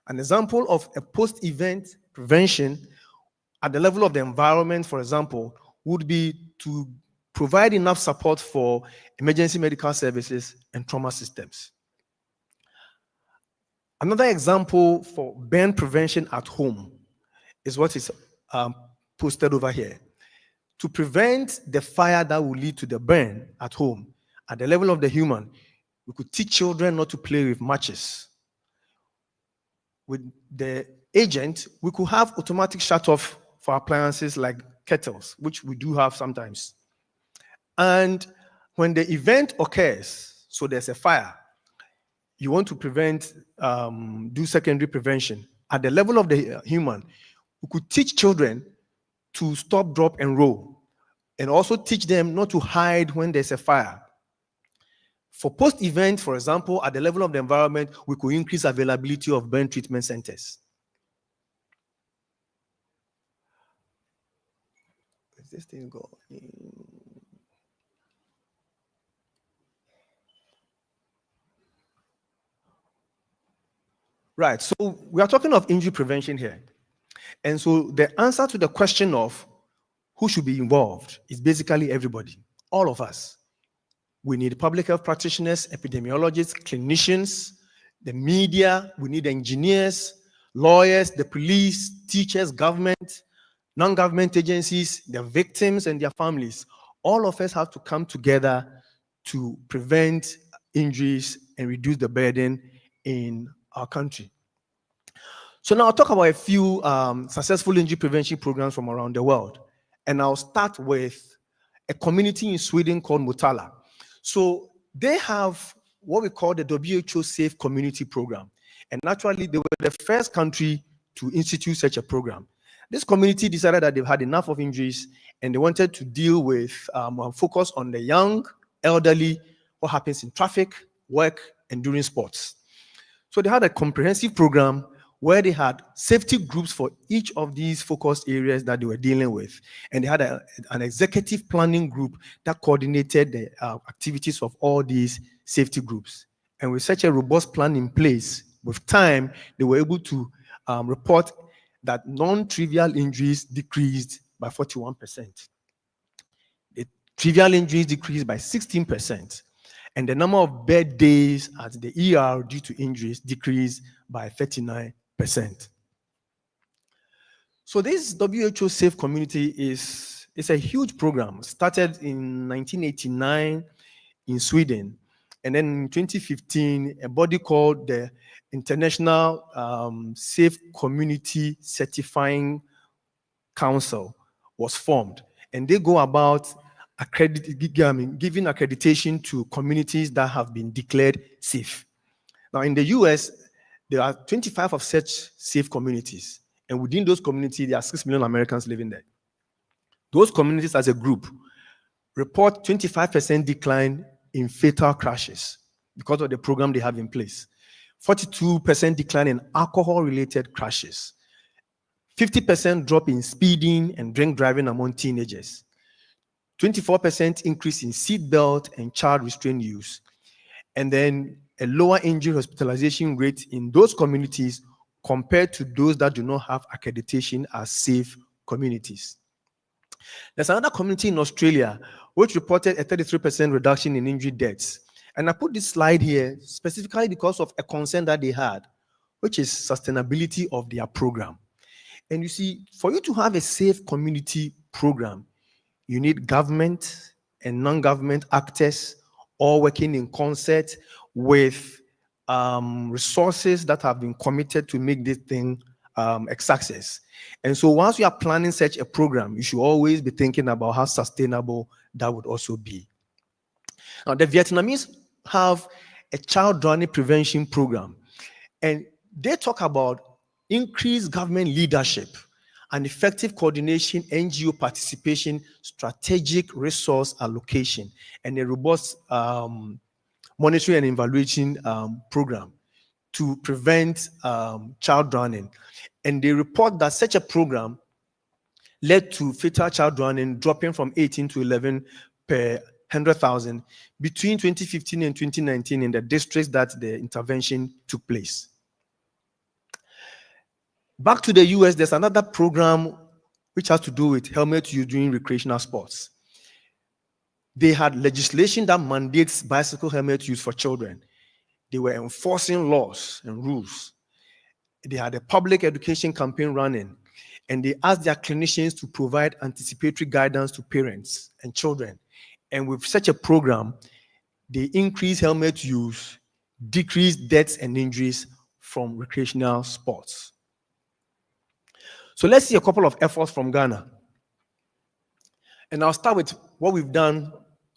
An example of a post-event prevention at the level of the environment, for example, would be to provide enough support for emergency medical services and trauma systems. Another example for burn prevention at home is what is posted over here. To prevent the fire that will lead to the burn at home, at the level of the human, we could teach children not to play with matches. With the agent, we could have automatic shut-off for appliances like kettles, which we do have sometimes. And When the event occurs, so there's a fire, you want to prevent, do secondary prevention. At the level of the human, we could teach children to stop, drop, and roll, and also teach them not to hide when there's a fire. For post-event, for example, at the level of the environment, we could increase availability of burn treatment centers. Is this thing going? Right, so we are talking of injury prevention here. And so the answer to the question of who should be involved is basically everybody, all of us. We need public health practitioners, epidemiologists, clinicians, the media, we need engineers, lawyers, the police, teachers, government, non-government agencies, the victims and their families. All of us have to come together to prevent injuries and reduce the burden in our country. So now I'll talk about a few successful injury prevention programs from around the world. And I'll start with a community in Sweden called Motala. So they have what we call the WHO Safe Community Program. And actually, they were the first country to institute such a program. This community decided that they've had enough of injuries and they wanted to deal with, focus on the young, elderly, what happens in traffic, work, and during sports. So they had a comprehensive program where they had safety groups for each of these focused areas that they were dealing with. And they had an executive planning group that coordinated the activities of all these safety groups. And with such a robust plan in place, with time, they were able to report that non-trivial injuries decreased by 41%. The trivial injuries decreased by 16%. And the number of bed days at the ER due to injuries decreased by 39%. So this WHO Safe Community is a huge program. Started in 1989 in Sweden. And then in 2015, a body called the International Safe Community Certifying Council was formed. And they go about giving accreditation to communities that have been declared safe. Now in the US, there are 25 of such safe communities. And within those communities, there are 6 million Americans living there. Those communities as a group report 25% decline in fatal crashes because of the program they have in place. 42% decline in alcohol-related crashes. 50% drop in speeding and drink driving among teenagers. 24% increase in seatbelt and child restraint use. And then a lower injury hospitalization rate in those communities compared to those that do not have accreditation as safe communities. There's another community in Australia which reported a 33% reduction in injury deaths. And I put this slide here specifically because of a concern that they had, which is sustainability of their program. And you see, for you to have a safe community program, you need government and non-government actors all working in concert with resources that have been committed to make this thing a success. And so once you are planning such a program, you should always be thinking about how sustainable that would also be. Now, the Vietnamese have a child drowning prevention program, and they talk about increased government leadership and effective coordination, NGO participation, strategic resource allocation, and a robust monitoring and evaluation program to prevent child drowning. And they report that such a program led to fatal child drowning dropping from 18 to 11 per 100,000 between 2015 and 2019 in the districts that the intervention took place. Back to the US, there's another program which has to do with helmet use during recreational sports. They had legislation that mandates bicycle helmet use for children. They were enforcing laws and rules. They had a public education campaign running, and they asked their clinicians to provide anticipatory guidance to parents and children. And with such a program, they increased helmet use, decreased deaths and injuries from recreational sports. So let's see a couple of efforts from Ghana. And I'll start with what we've done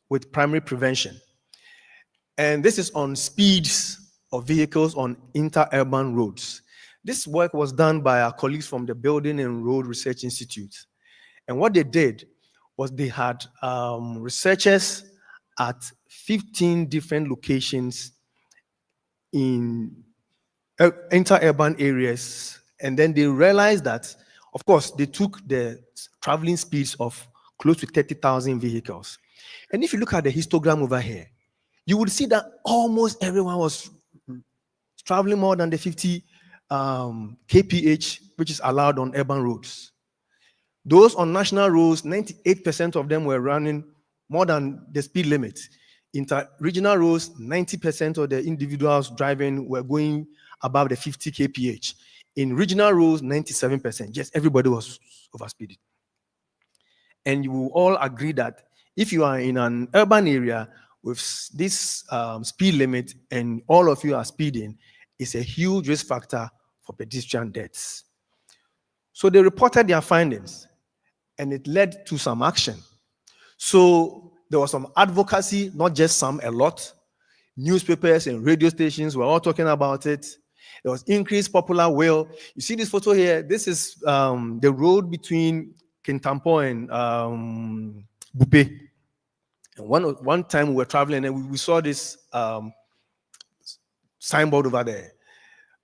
with primary prevention. And this is on speeds of vehicles on inter-urban roads. This work was done by our colleagues from the Building and Road Research Institute. And what they did was they had researchers at 15 different locations in inter-urban areas. And then they realized that, of course, they took the traveling speeds of close to 30,000 vehicles. And if you look at the histogram over here, you would see that almost everyone was traveling more than the 50 kph, which is allowed on urban roads. Those on national roads, 98% of them were running more than the speed limit. Inter-regional roads, 90% of the individuals driving were going above the 50 kph. In regional roads, 97%. Just everybody was overspeeding. And you will all agree that if you are in an urban area with this speed limit and all of you are speeding, it's a huge risk factor for pedestrian deaths. So they reported their findings, and it led to some action. So there was some advocacy, not just some, a lot. Newspapers and radio stations were all talking about it. There was increased popular will. You see this photo here? This is the road between Kintampo and Bupe. And one time we were traveling and we saw this signboard over there.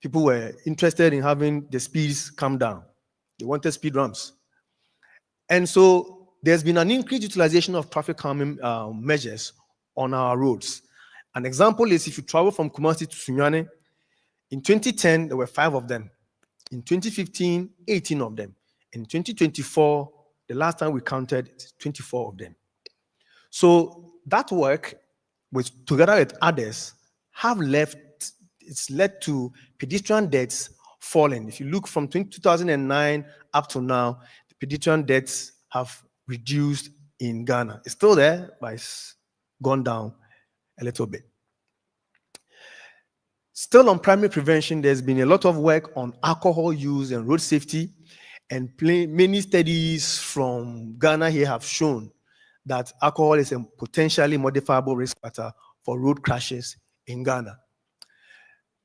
People were interested in having the speeds come down. They wanted speed ramps. And so there's been an increased utilization of traffic calming measures on our roads. An example is if you travel from Kumasi to Sunyani, in 2010, there were 5 of them. In 2015, 18 of them. In 2024, the last time we counted, 24 of them. So that work, together with others, it's led to pedestrian deaths falling. If you look from 2009 up to now, the pedestrian deaths have reduced in Ghana. It's still there, but it's gone down a little bit. Still on primary prevention, there's been a lot of work on alcohol use and road safety, and many studies from Ghana here have shown that alcohol is a potentially modifiable risk factor for road crashes in Ghana.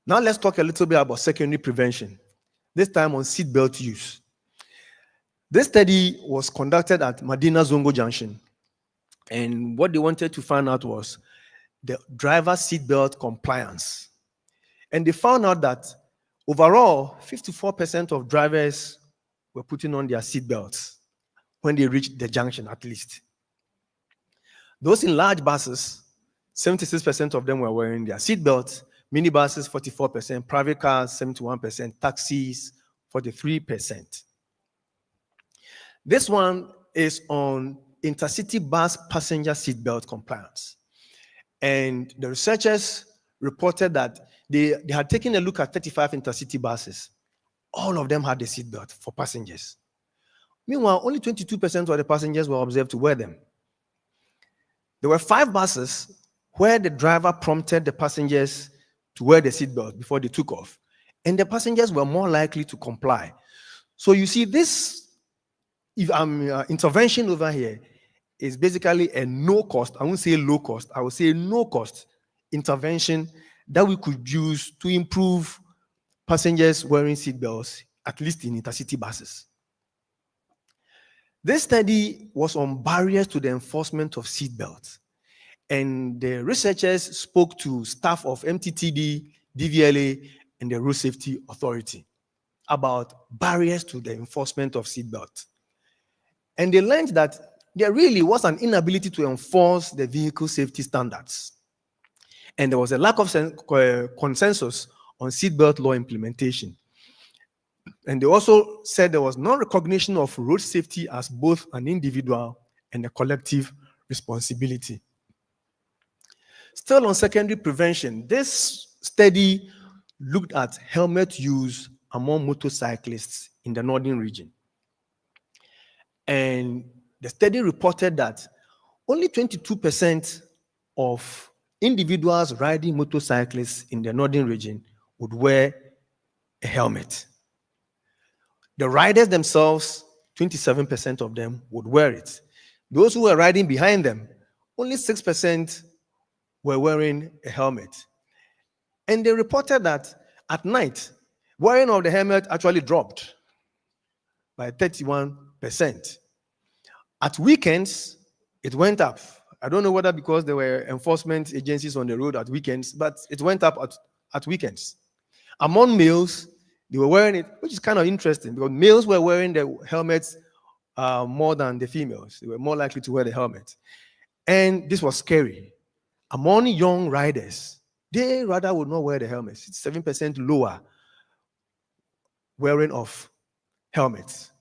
Now let's talk a little bit about secondary prevention, this time on seatbelt use. This study was conducted at Madina Zongo Junction, and what they wanted to find out was the driver seatbelt compliance. And they found out that overall, 54% of drivers were putting on their seatbelts when they reached the junction, at least. Those in large buses, 76% of them were wearing their seatbelts, minibuses, 44%, private cars, 71%, taxis, 43%. This one is on intercity bus passenger seatbelt compliance. And the researchers reported that they had taken a look at 35 intercity buses. All of them had a seatbelt for passengers. Meanwhile, only 22% of the passengers were observed to wear them. There were 5 buses where the driver prompted the passengers to wear the seatbelt before they took off, and the passengers were more likely to comply. So you see, this intervention over here is basically a no-cost, I won't say low-cost, I would say no-cost intervention that we could use to improve passengers wearing seatbelts, at least in intercity buses. This study was on barriers to the enforcement of seatbelts. And the researchers spoke to staff of MTTD, DVLA, and the Road Safety Authority about barriers to the enforcement of seatbelts. And they learned that there really was an inability to enforce the vehicle safety standards. And there was a lack of consensus on seatbelt law implementation. And they also said there was no recognition of road safety as both an individual and a collective responsibility. Still on secondary prevention, this study looked at helmet use among motorcyclists in the northern region. And the study reported that only 22% of individuals riding motorcycles in the northern region would wear a helmet. The riders themselves, 27% of them would wear it. Those who were riding behind them only 6% were wearing a helmet. And they reported that at night, wearing of the helmet actually dropped by 31%. At weekends, it went up. I don't know whether because there were enforcement agencies on the road at weekends, but it went up at weekends. Among males, they were wearing it, which is kind of interesting because males were wearing the helmets more than the females. They were more likely to wear the helmet. And this was scary. Among young riders, they rather would not wear the helmets. It's 7% lower wearing of helmets.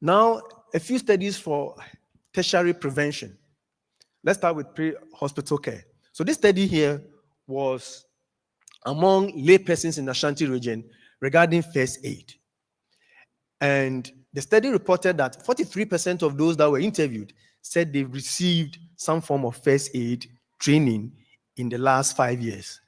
Now, a few studies for tertiary prevention. Let's start with pre-hospital care. So this study here was among laypersons in the Ashanti region regarding first aid. And the study reported that 43% of those that were interviewed said they received some form of first aid training in the last 5 years.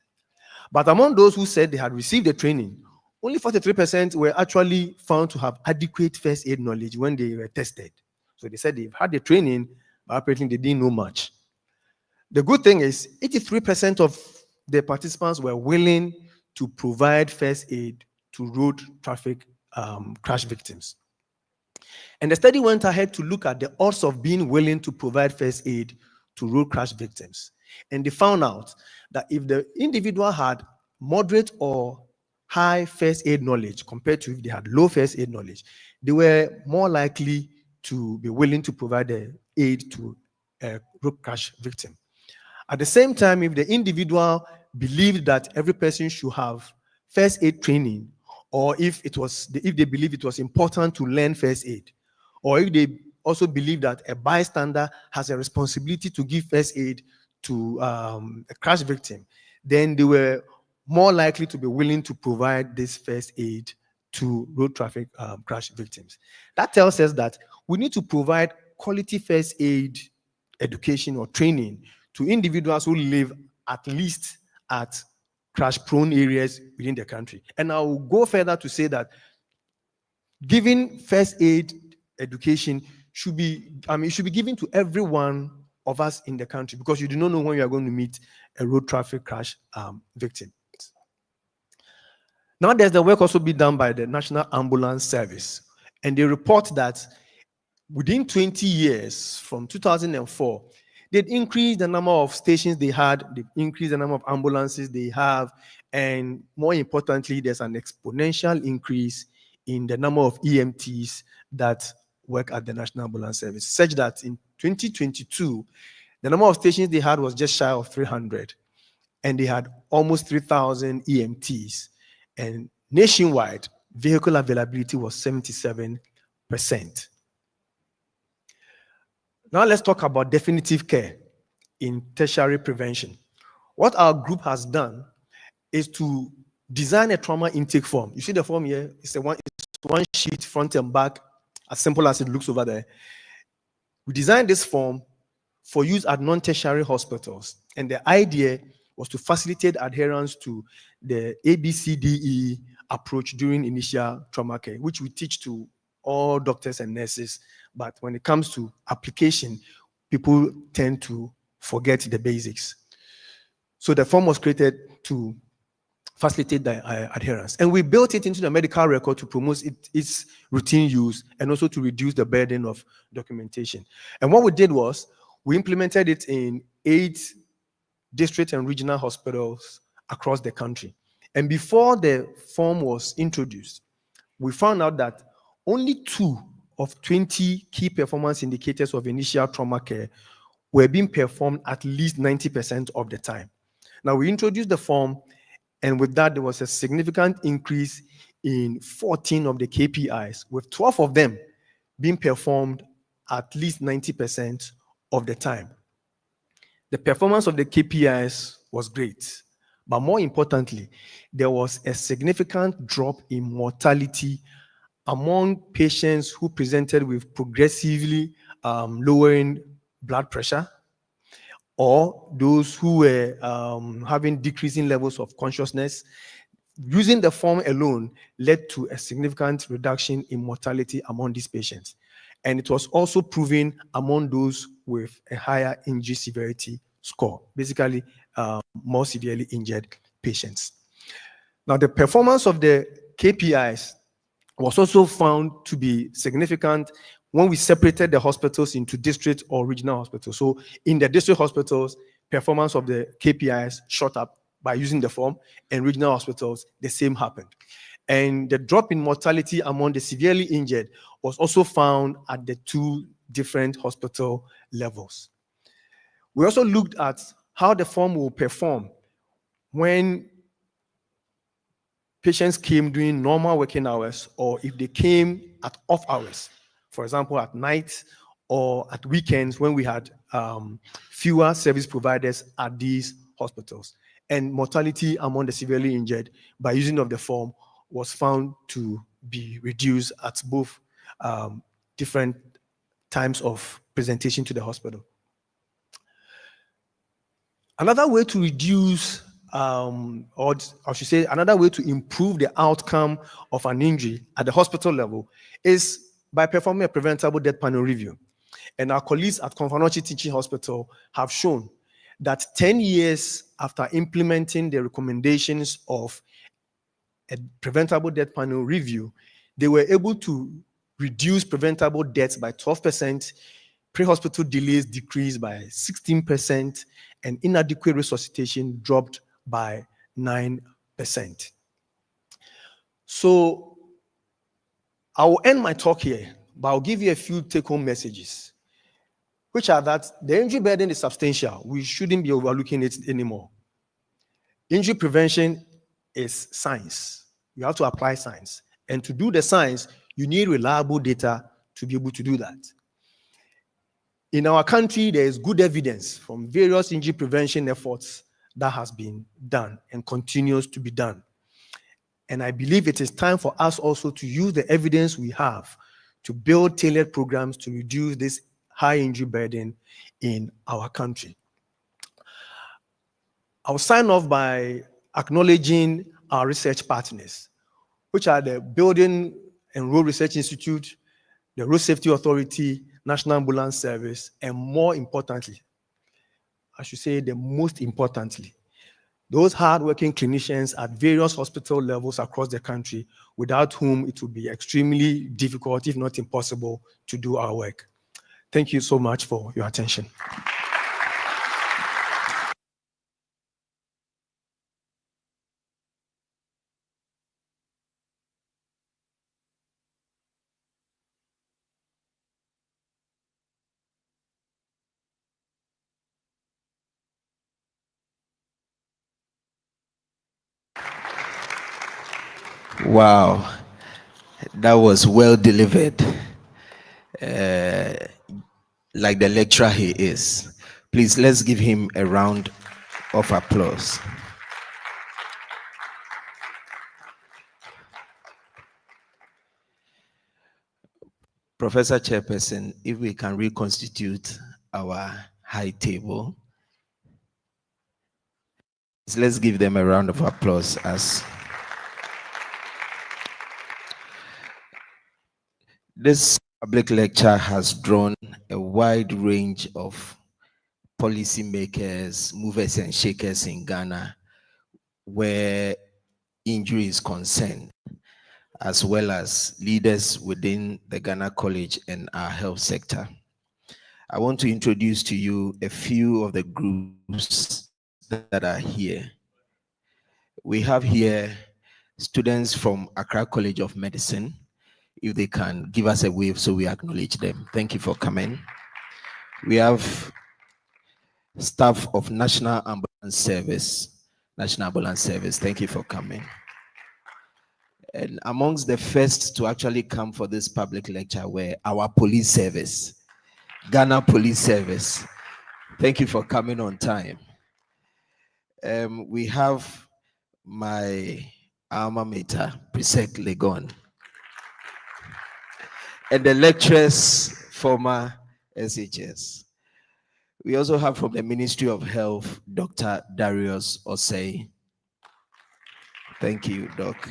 But among those who said they had received the training, only 43% were actually found to have adequate first aid knowledge when they were tested. So they said they've had the training, but apparently they didn't know much. The good thing is 83% of the participants were willing to provide first aid to road traffic crash victims. And the study went ahead to look at the odds of being willing to provide first aid to road crash victims. And they found out that if the individual had moderate or high first aid knowledge compared to if they had low first aid knowledge, they were more likely to be willing to provide the aid to a road crash victim. At the same time, if the individual believed that every person should have first aid training, or if they believe it was important to learn first aid, or if they also believe that a bystander has a responsibility to give first aid to a crash victim, then they were more likely to be willing to provide this first aid to road traffic crash victims. That tells us that we need to provide quality first aid education or training to individuals who live at least at crash-prone areas within the country. And I will go further to say that giving first aid education should be given to every one of us in the country, because you do not know when you are going to meet a road traffic crash victim. Now, there's the work also be done by the National Ambulance Service, and they report that within 20 years, from 2004, they'd increased the number of stations they had, they've increased the number of ambulances they have, and more importantly, there's an exponential increase in the number of EMTs that work at the National Ambulance Service, such that in 2022, the number of stations they had was just shy of 300, and they had almost 3,000 EMTs. And nationwide, vehicle availability was 77%. Now let's talk about definitive care in tertiary prevention. What our group has done is to design a trauma intake form. You see the form here? It's one sheet, front and back, as simple as it looks over there. We designed this form for use at non-tertiary hospitals. And the idea was to facilitate adherence to the ABCDE approach during initial trauma care, which we teach to all doctors and nurses. But when it comes to application, people tend to forget the basics. So the form was created to facilitate the adherence. And we built it into the medical record to promote its routine use and also to reduce the burden of documentation. And what we did was we implemented it in 8 district and regional hospitals across the country. And before the form was introduced, we found out that only 2 of 20 key performance indicators of initial trauma care were being performed at least 90% of the time. Now, we introduced the form, and with that, there was a significant increase in 14 of the KPIs, with 12 of them being performed at least 90% of the time. The performance of the KPIs was great, but more importantly, there was a significant drop in mortality among patients who presented with progressively lowering blood pressure, or those who were having decreasing levels of consciousness. Using the form alone led to a significant reduction in mortality among these patients. And it was also proven among those with a higher injury severity score, basically more severely injured patients. Now, the performance of the KPIs was also found to be significant when we separated the hospitals into district or regional hospitals. So in the district hospitals, performance of the KPIs shot up by using the form, and regional hospitals, the same happened. And the drop in mortality among the severely injured was also found at the two different hospital levels. We also looked at how the form will perform when patients came during normal working hours, or if they came at off hours, for example, at night or at weekends when we had fewer service providers at these hospitals. And mortality among the severely injured by using of the form was found to be reduced at both different times of presentation to the hospital. Another way to reduce, or I should say, another way to improve the outcome of an injury at the hospital level is by performing a preventable death panel review. And our colleagues at Komfo Teaching Hospital have shown that 10 years after implementing the recommendations of a preventable death panel review, they were able to reduce preventable deaths by 12%, pre-hospital delays decreased by 16%, and inadequate resuscitation dropped by 9%. So I will end my talk here, but I'll give you a few take-home messages, which are that the injury burden is substantial. We shouldn't be overlooking it anymore. Injury prevention is science. You have to apply science. And to do the science, you need reliable data to be able to do that. In our country, there is good evidence from various injury prevention efforts that has been done and continues to be done. And I believe it is time for us also to use the evidence we have to build tailored programs to reduce this high injury burden in our country. I'll sign off by acknowledging our research partners, which are the Building and Road Research Institute, the Road Safety Authority, National Ambulance Service, and more importantly, I should say the most importantly, those hardworking clinicians at various hospital levels across the country, without whom it would be extremely difficult, if not impossible, to do our work. Thank you so much for your attention. Wow, that was well delivered, like the lecturer he is. Please, let's give him a round of applause. Professor Chairperson, if we can reconstitute our high table, let's give them a round of applause as this public lecture has drawn a wide range of policymakers, movers and shakers in Ghana where injury is concerned, as well as leaders within the Ghana College and our health sector. I want to introduce to you a few of the groups that are here. We have here students from Accra College of Medicine. If they can give us a wave so we acknowledge them. Thank you for coming. We have staff of National Ambulance Service. National Ambulance Service, thank you for coming. And amongst the first to actually come for this public lecture were our police service, Ghana Police Service. Thank you for coming on time. We have my alma mater, Presec Legon. And the lecturers, former SHS. We also have from the Ministry of Health, Dr. Darius Osei. Thank you, Doc.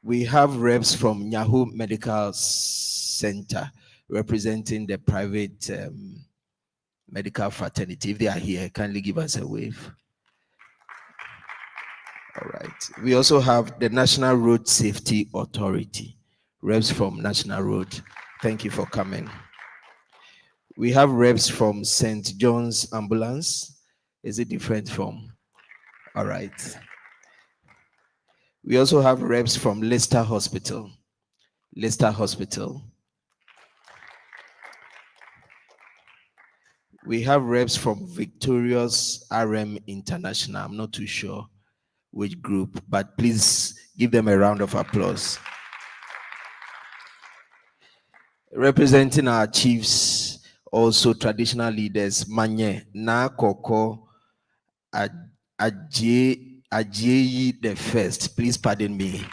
We have reps from Nyahu Medical Center, representing the private medical fraternity. If they are here, kindly give us a wave. All right. We also have the National Road Safety Authority, reps from National Road. Thank you for coming. We have reps from St. John's Ambulance. Is it different from? All right. We also have reps from Leicester Hospital. Leicester Hospital. We have reps from Victorious RM International. I'm not too sure which group, but please give them a round of applause. Representing our chiefs, also traditional leaders, Manye Na Koko Ajeyi the First. Please pardon me.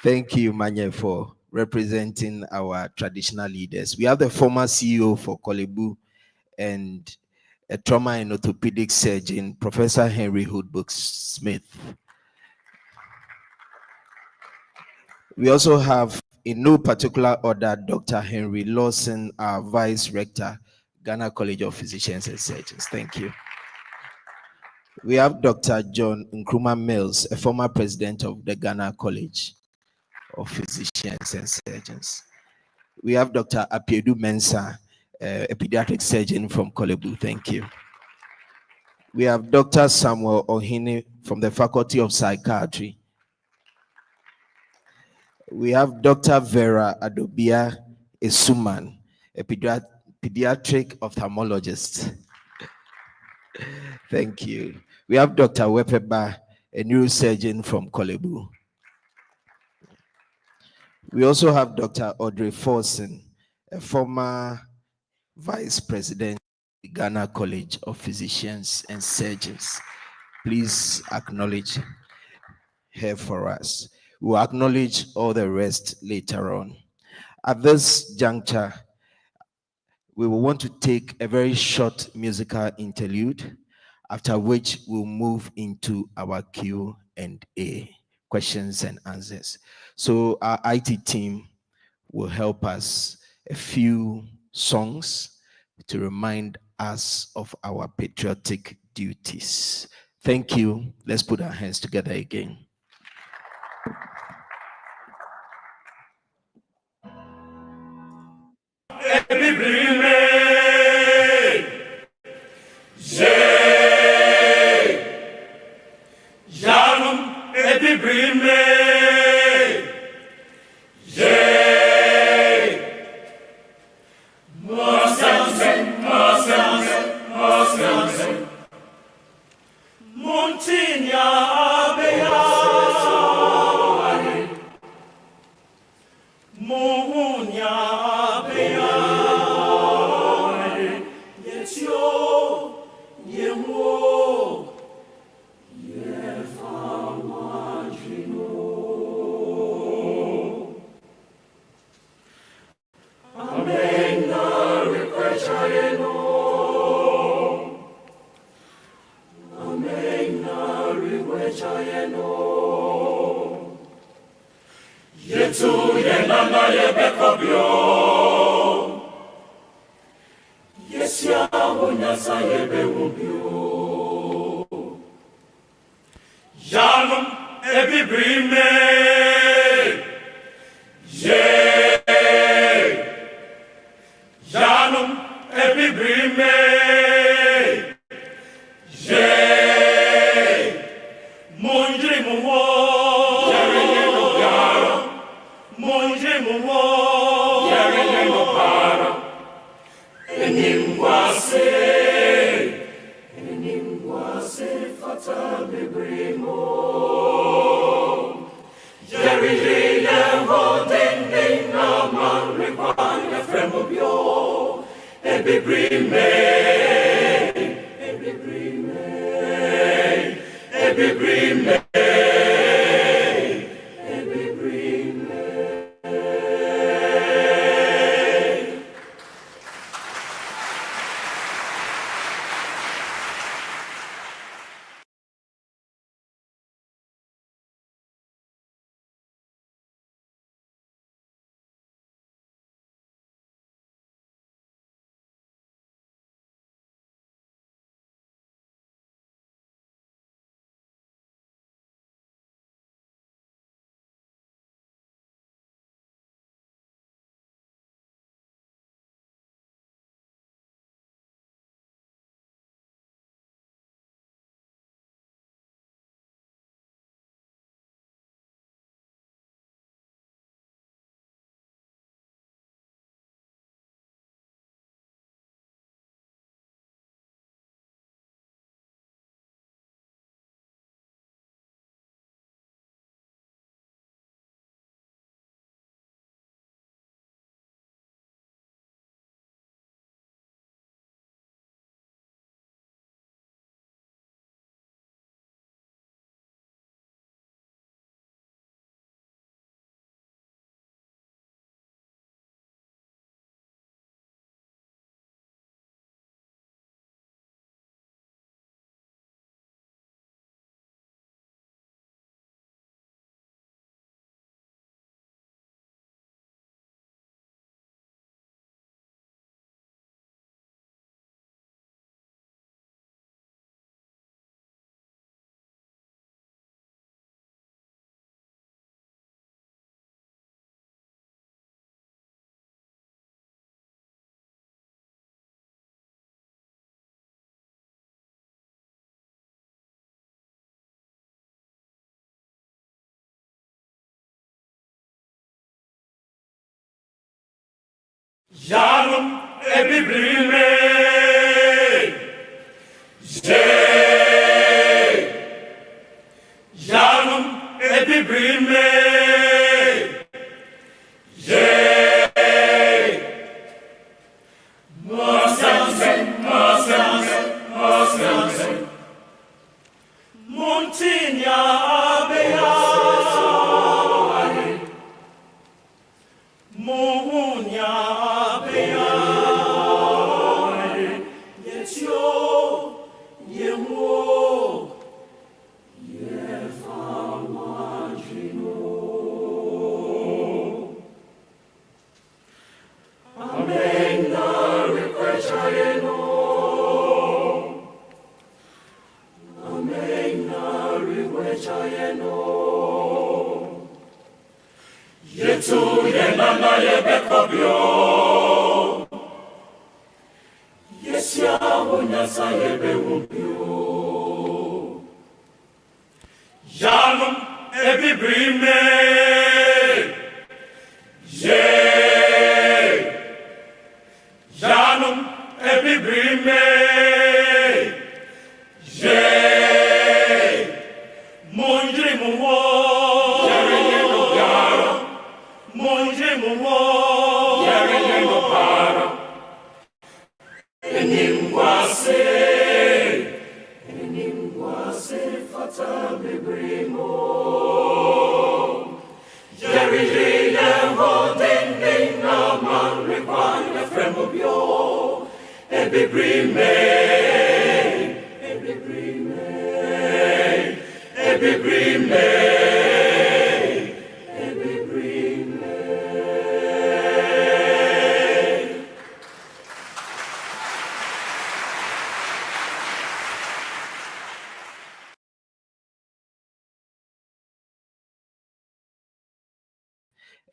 Thank you, Manye, for representing our traditional leaders. We have the former CEO for Kolebu and a trauma and orthopedic surgeon, Professor Henry Hoodbook Smith. We also have, in no particular order, Dr. Henry Lawson, our Vice Rector, Ghana College of Physicians and Surgeons. Thank you. We have Dr. John Nkrumah Mills, a former president of the Ghana College of Physicians and Surgeons. We have Dr. Apiedu Mensah, a pediatric surgeon from Kolebu. Thank you. We have Dr. Samuel Ohine from the Faculty of Psychiatry. We have Dr. Vera Adobia Esuman, a pediatric ophthalmologist. Thank you. We have Dr. Wepeba, a neurosurgeon from Kolebu. We also have Dr. Audrey Forson, a former vice president of the Ghana College of Physicians and Surgeons. Please acknowledge her for us. We'll acknowledge all the rest later on. At this juncture, we will want to take a very short musical interlude, after which we'll move into our Q&A, questions and answers. So our IT team will help us a few songs to remind us of our patriotic duties. Thank you. Let's put our hands together again. Jalum ebibrime. Jalum ebibrime. Montinya abeya. Mohunya abeya. Yetio yemo. Yetu yenana yebekobyo. Yesia hunyasa yebewumpyo. Jalum ebibrime. Jalum ebibrime. Monjri muwo. Monje mumo, yare yeno para. Enimwase fata bibrimo. Yare yeho ding na man require fremobio. Ebibrime, ebibrime, ebibrime.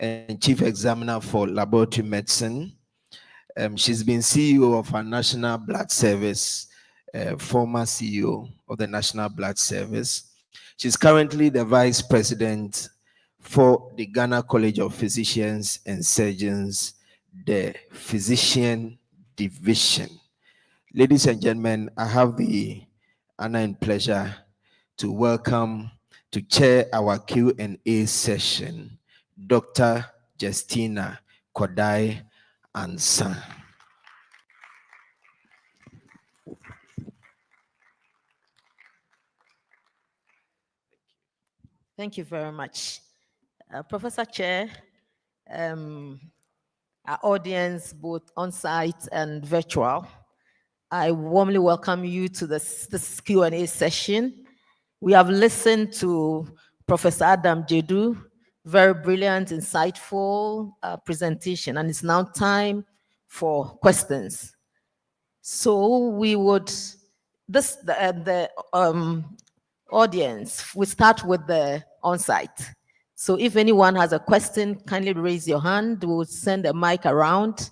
And Chief Examiner for Laboratory Medicine. She's been CEO of our National Blood Service, former CEO of the National Blood Service. She's currently the Vice President for the Ghana College of Physicians and Surgeons, the Physician Division. Ladies and gentlemen, I have the honor and pleasure to welcome, to chair our Q&A session, Dr. Justina Kodai Ansah. Thank you very much. Professor Chair, our audience, both on-site and virtual, I warmly welcome you to this Q&A session. We have listened to Professor Adam Jedu, very brilliant, insightful presentation, and it's now time for questions. So we would, the audience, we start with the on-site. So if anyone has a question, kindly raise your hand. We'll send a mic around,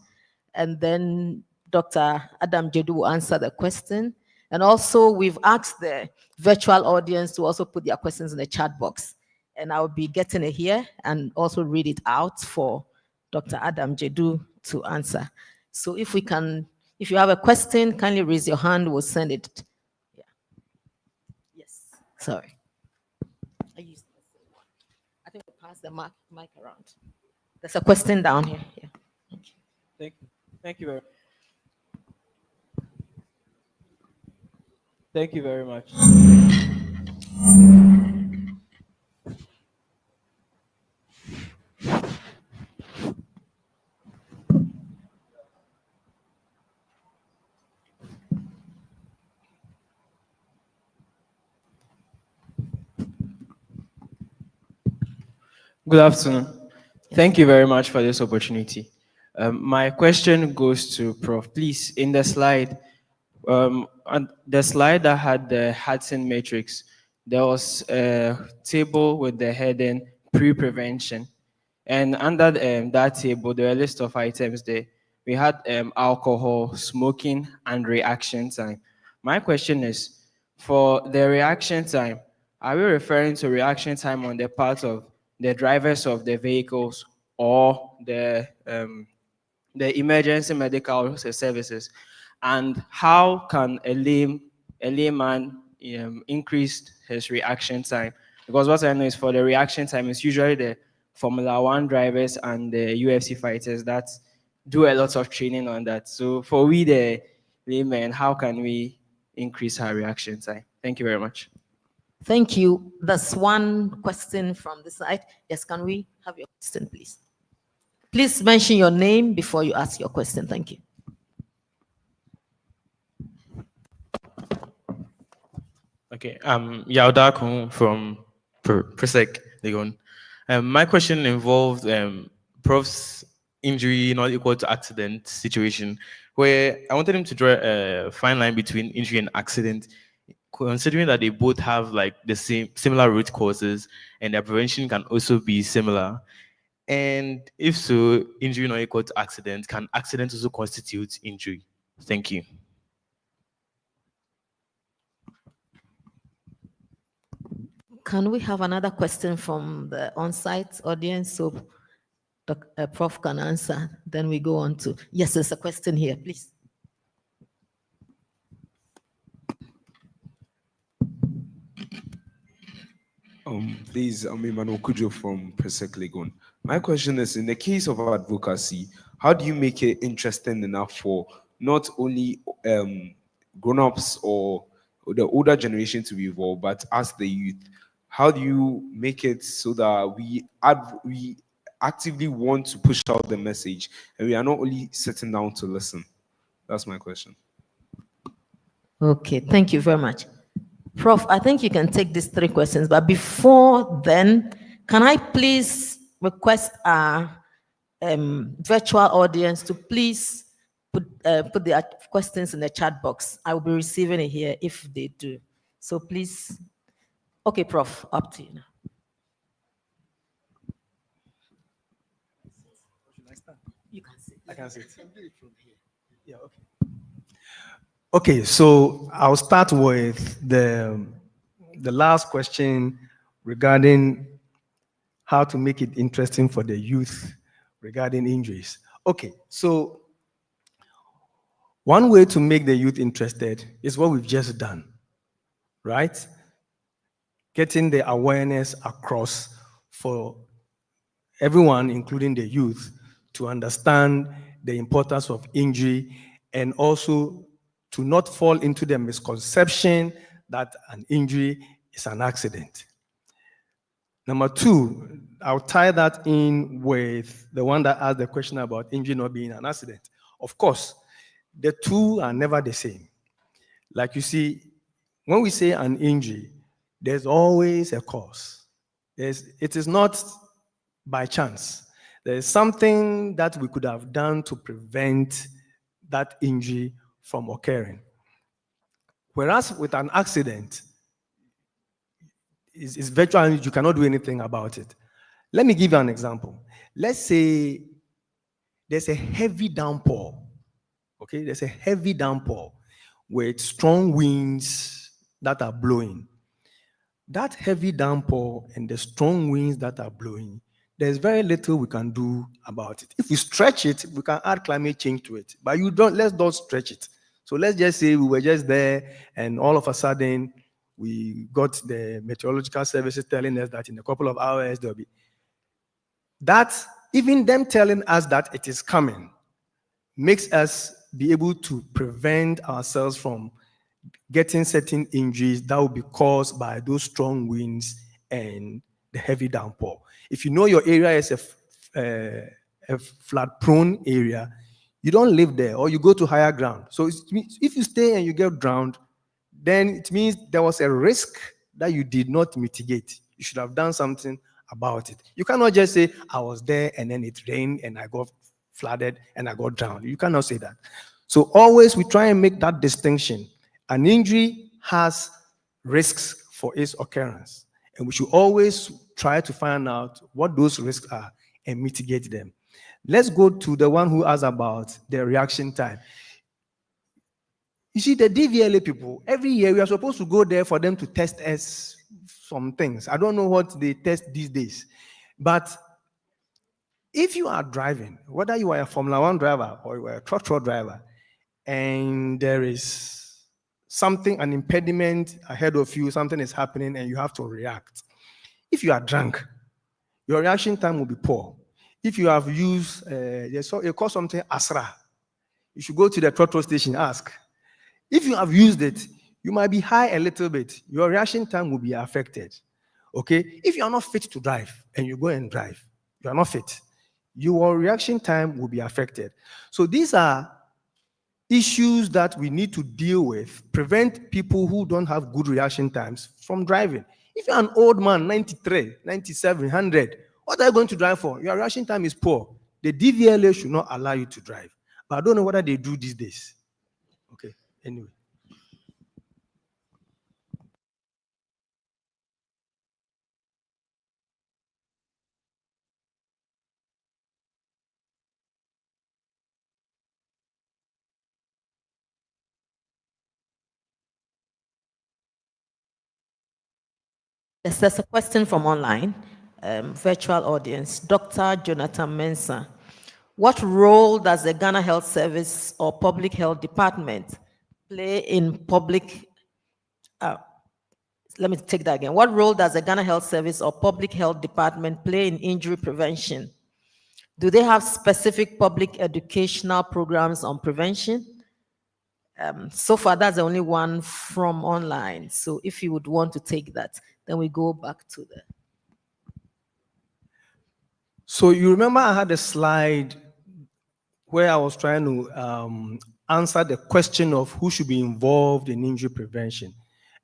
and then Dr. Adam Jedu will answer the question. And also, we've asked the virtual audience to also put their questions in the chat box. And I'll be getting it here and also read it out for Dr. Adam Jedu to answer. So if we can, if you have a question, kindly raise your hand, we'll send it. Yeah. Yes, sorry. I think we'll pass the mic around. There's a question down here. Yeah. Thank you. Thank you very much. Thank you very much. Good afternoon. Thank you very much for this opportunity. My question goes to Prof. Please, in the slide, on the slide that had the Hudson matrix, there was a table with the heading pre-prevention. And under that table, there were a list of items there. We had alcohol, smoking, and reaction time. My question is, for the reaction time, are we referring to reaction time on the part of the drivers of the vehicles or the the emergency medical services, and how can a layman increase his reaction time? Because what I know is for the reaction time, it's usually the Formula One drivers and the UFC fighters that do a lot of training on that. So for we, the laymen, how can we increase our reaction time? Thank you very much. Thank you. There's one question from the side. Yes, can we have your question, please? Please mention your name before you ask your question. Thank you. Okay, Yauda Kung from Presec, Legon. My question involved Prof's injury not equal to accident situation, where I wanted him to draw a fine line between injury and accident, considering that they both have like the similar root causes and their prevention can also be similar. And if so, injury not equal to accident, can accident also constitute injury? Thank you. Can we have another question from the on-site audience so Prof can answer? Then we go on to, yes, there's a question here, please. Please, I'm Emmanuel Kujo from Presec Legon. My question is, in the case of advocacy, how do you make it interesting enough for not only grown-ups or the older generation to be involved, but as the youth? How do you make it so that we actively want to push out the message and we are not only sitting down to listen? That's my question. Okay, thank you very much. Prof, I think you can take these 3 questions, but before then, can I please request our virtual audience to please put their questions in the chat box. I will be receiving it here if they do. So please, okay, Prof, up to you now. You can sit. I can sit. Yeah, okay. Okay, so I'll start with the last question regarding how to make it interesting for the youth regarding injuries. Okay, so one way to make the youth interested is what we've just done, right? Getting the awareness across for everyone, including the youth, to understand the importance of injury and also to not fall into the misconception that an injury is an accident. Number 2, I'll tie that in with the one that asked the question about injury not being an accident. Of course, the two are never the same. Like you see, when we say an injury, there's always a cause. It is not by chance. There's something that we could have done to prevent that injury from occurring. Whereas with an accident, it's virtually, you cannot do anything about it. Let me give you an example. Let's say there's a heavy downpour. Okay, there's a heavy downpour with strong winds that are blowing. That heavy downpour and the strong winds that are blowing, there's very little we can do about it. If we stretch it, we can add climate change to it. But let's not stretch it. So let's just say we were just there and all of a sudden we got the meteorological services telling us that in a couple of hours there'll be. That, even them telling us that it is coming, makes us be able to prevent ourselves from getting certain injuries that will be caused by those strong winds and the heavy downpour. If you know your area is a flood-prone area, you don't live there or you go to higher ground. So if you stay and you get drowned, then it means there was a risk that you did not mitigate. You should have done something about it. You cannot just say, I was there and then it rained and I got flooded and I got drowned. You cannot say that. So always we try and make that distinction. An injury has risks for its occurrence, and we should always try to find out what those risks are and mitigate them. Let's go to the one who asked about the reaction time. You see, the DVLA people, every year we are supposed to go there for them to test us some things. I don't know what they test these days. But if you are driving, whether you are a Formula One driver or you are a truck driver, and there is something, an impediment ahead of you, something is happening and you have to react. If you are drunk, your reaction time will be poor. If you have used, you call something Asra, you should go to the throttle station, ask. If you have used it, you might be high a little bit. Your reaction time will be affected. Okay? If you are not fit to drive and you go and drive, you are not fit, your reaction time will be affected. So these are issues that we need to deal with, prevent people who don't have good reaction times from driving. If you're an old man, 93, 97, 100, what are you going to drive for? Your reaction time is poor. The DVLA should not allow you to drive. But I don't know whether they do these days. Okay, anyway. Yes, there's a question from online, virtual audience. Dr. Jonathan Mensah, what role does the Ghana Health Service or Public Health Department play in public, let me take that again. What role does the Ghana Health Service or Public Health Department play in injury prevention? Do they have specific public educational programs on prevention? So far, that's the only one from online. So if you would want to take that, then we go back to the. So you remember I had a slide where I was trying to answer the question of who should be involved in injury prevention.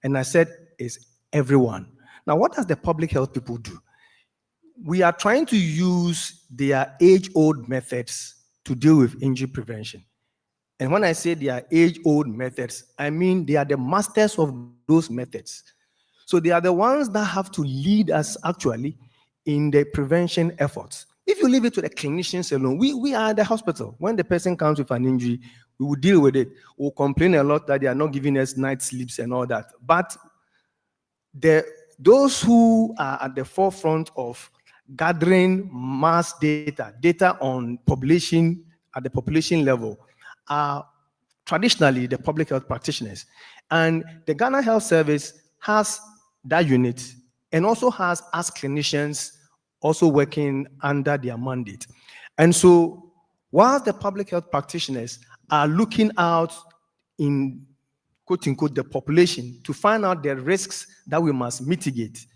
And I said, it's everyone. Now, what does the public health people do? We are trying to use their age-old methods to deal with injury prevention. And when I say they are age-old methods, I mean they are the masters of those methods. So they are the ones that have to lead us actually in the prevention efforts. If you leave it to the clinicians alone, we are at the hospital. When the person comes with an injury, we will deal with it. We'll complain a lot that they are not giving us night sleeps and all that. But those who are at the forefront of gathering mass data on population at the population level, are traditionally the public health practitioners. And the Ghana Health Service has that unit and also has us clinicians also working under their mandate. And so while the public health practitioners are looking out in quote unquote the population to find out the risks that we must mitigate,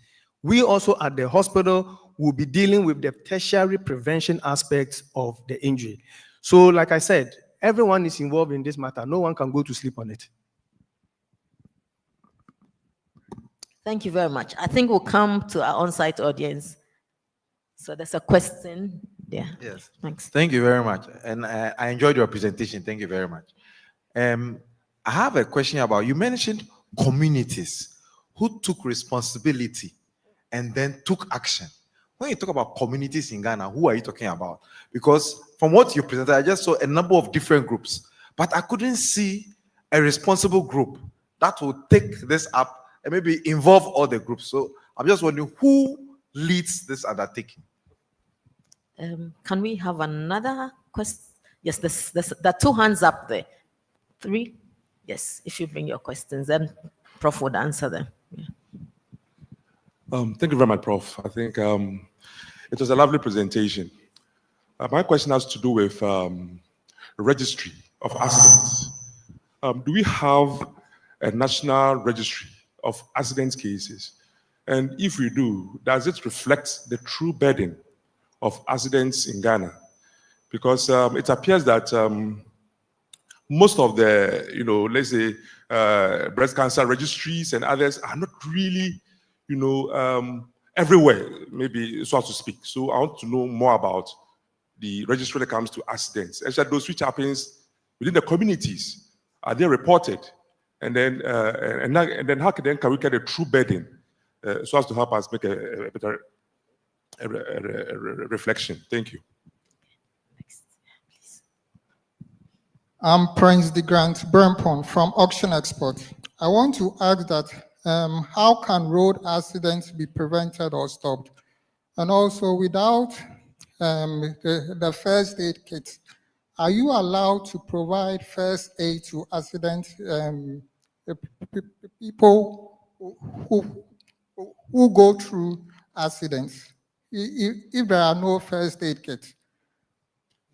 we also at the hospital will be dealing with the tertiary prevention aspects of the injury. So like I said, everyone is involved in this matter. No one can go to sleep on it. Thank you very much. I think we'll come to our on-site audience. So there's a question there. Yes. Thanks. Thank you very much. And I enjoyed your presentation. Thank you very much. I have a question about, you mentioned communities who took responsibility and then took action. When you talk about communities in Ghana, who are you talking about? Because from what you presented, I just saw a number of different groups, but I couldn't see a responsible group that will take this up and maybe involve all the groups. So I'm just wondering who leads this undertaking? Can we have another question? Yes, there are two hands up there. Three? Yes, if you bring your questions, then Prof would answer them. Yeah. Thank you very much, Prof. I think it was a lovely presentation. My question has to do with registry of accidents. Do we have a national registry of accident cases? And if we do, does it reflect the true burden of accidents in Ghana? Because it appears that most of the, let's say, breast cancer registries and others are not really, everywhere, maybe so to speak. So I want to know more about the registry when it comes to accidents, especially those which happens within the communities. Are they reported? And then, how can we get a true burden so as to help us make a better reflection? Thank you. I'm Prince DeGrant Burnpon from Auction Export. I want to ask that how can road accidents be prevented or stopped? And also, without the first aid kit, are you allowed to provide first aid to people who go through accidents if there are no first aid kits?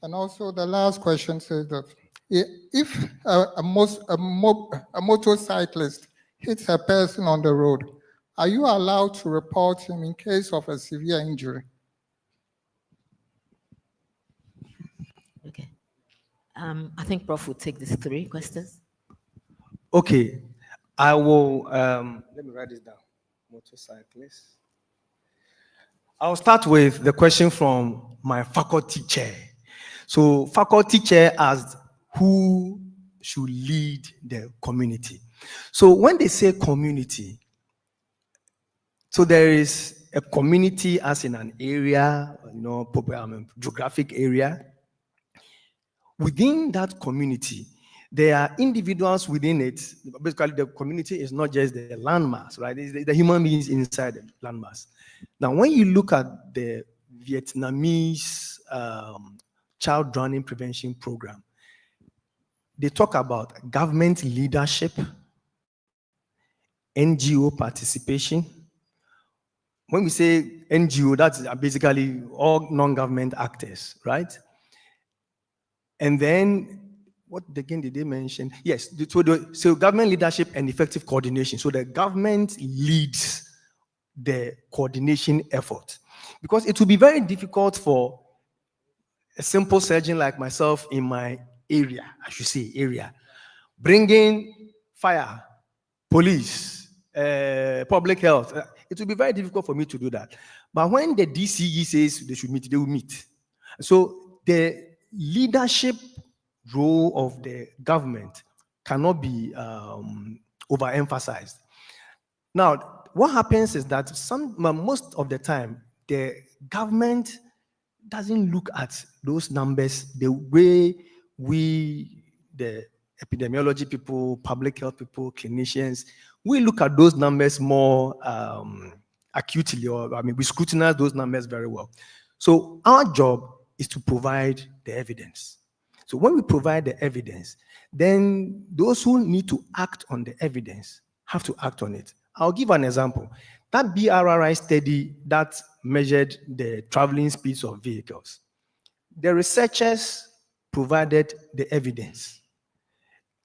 And also the last question says that if a motorcyclist hits a person on the road, are you allowed to report him in case of a severe injury? Okay. I think Prof will take these 3 questions. Okay, I will, let me write this down. Motorcyclist. I'll start with the question from my faculty chair. So faculty chair asked who should lead the community. So when they say community, so there is a community as in an area, geographic area. Within that community, there are individuals within it. Basically, the community is not just the landmass, right? It's the human beings inside the landmass. Now, when you look at the Vietnamese child drowning prevention program, they talk about government leadership, NGO participation. When we say NGO, that's basically all non-government actors, right? And then, what again did they mention? Yes, so government leadership and effective coordination. So the government leads the coordination effort. Because it will be very difficult for a simple surgeon like myself in my area, I should say area, bringing fire, police, public health. It will be very difficult for me to do that. But when the DCE says they should meet, they will meet. So the leadership role of the government cannot be overemphasized. Now, what happens is that most of the time, the government doesn't look at those numbers the way we, the epidemiology people, public health people, clinicians, we look at those numbers more acutely, or we scrutinize those numbers very well. So our job is to provide the evidence. So when we provide the evidence, then those who need to act on the evidence have to act on it. I'll give an example. That BRRI study that measured the traveling speeds of vehicles, the researchers provided the evidence.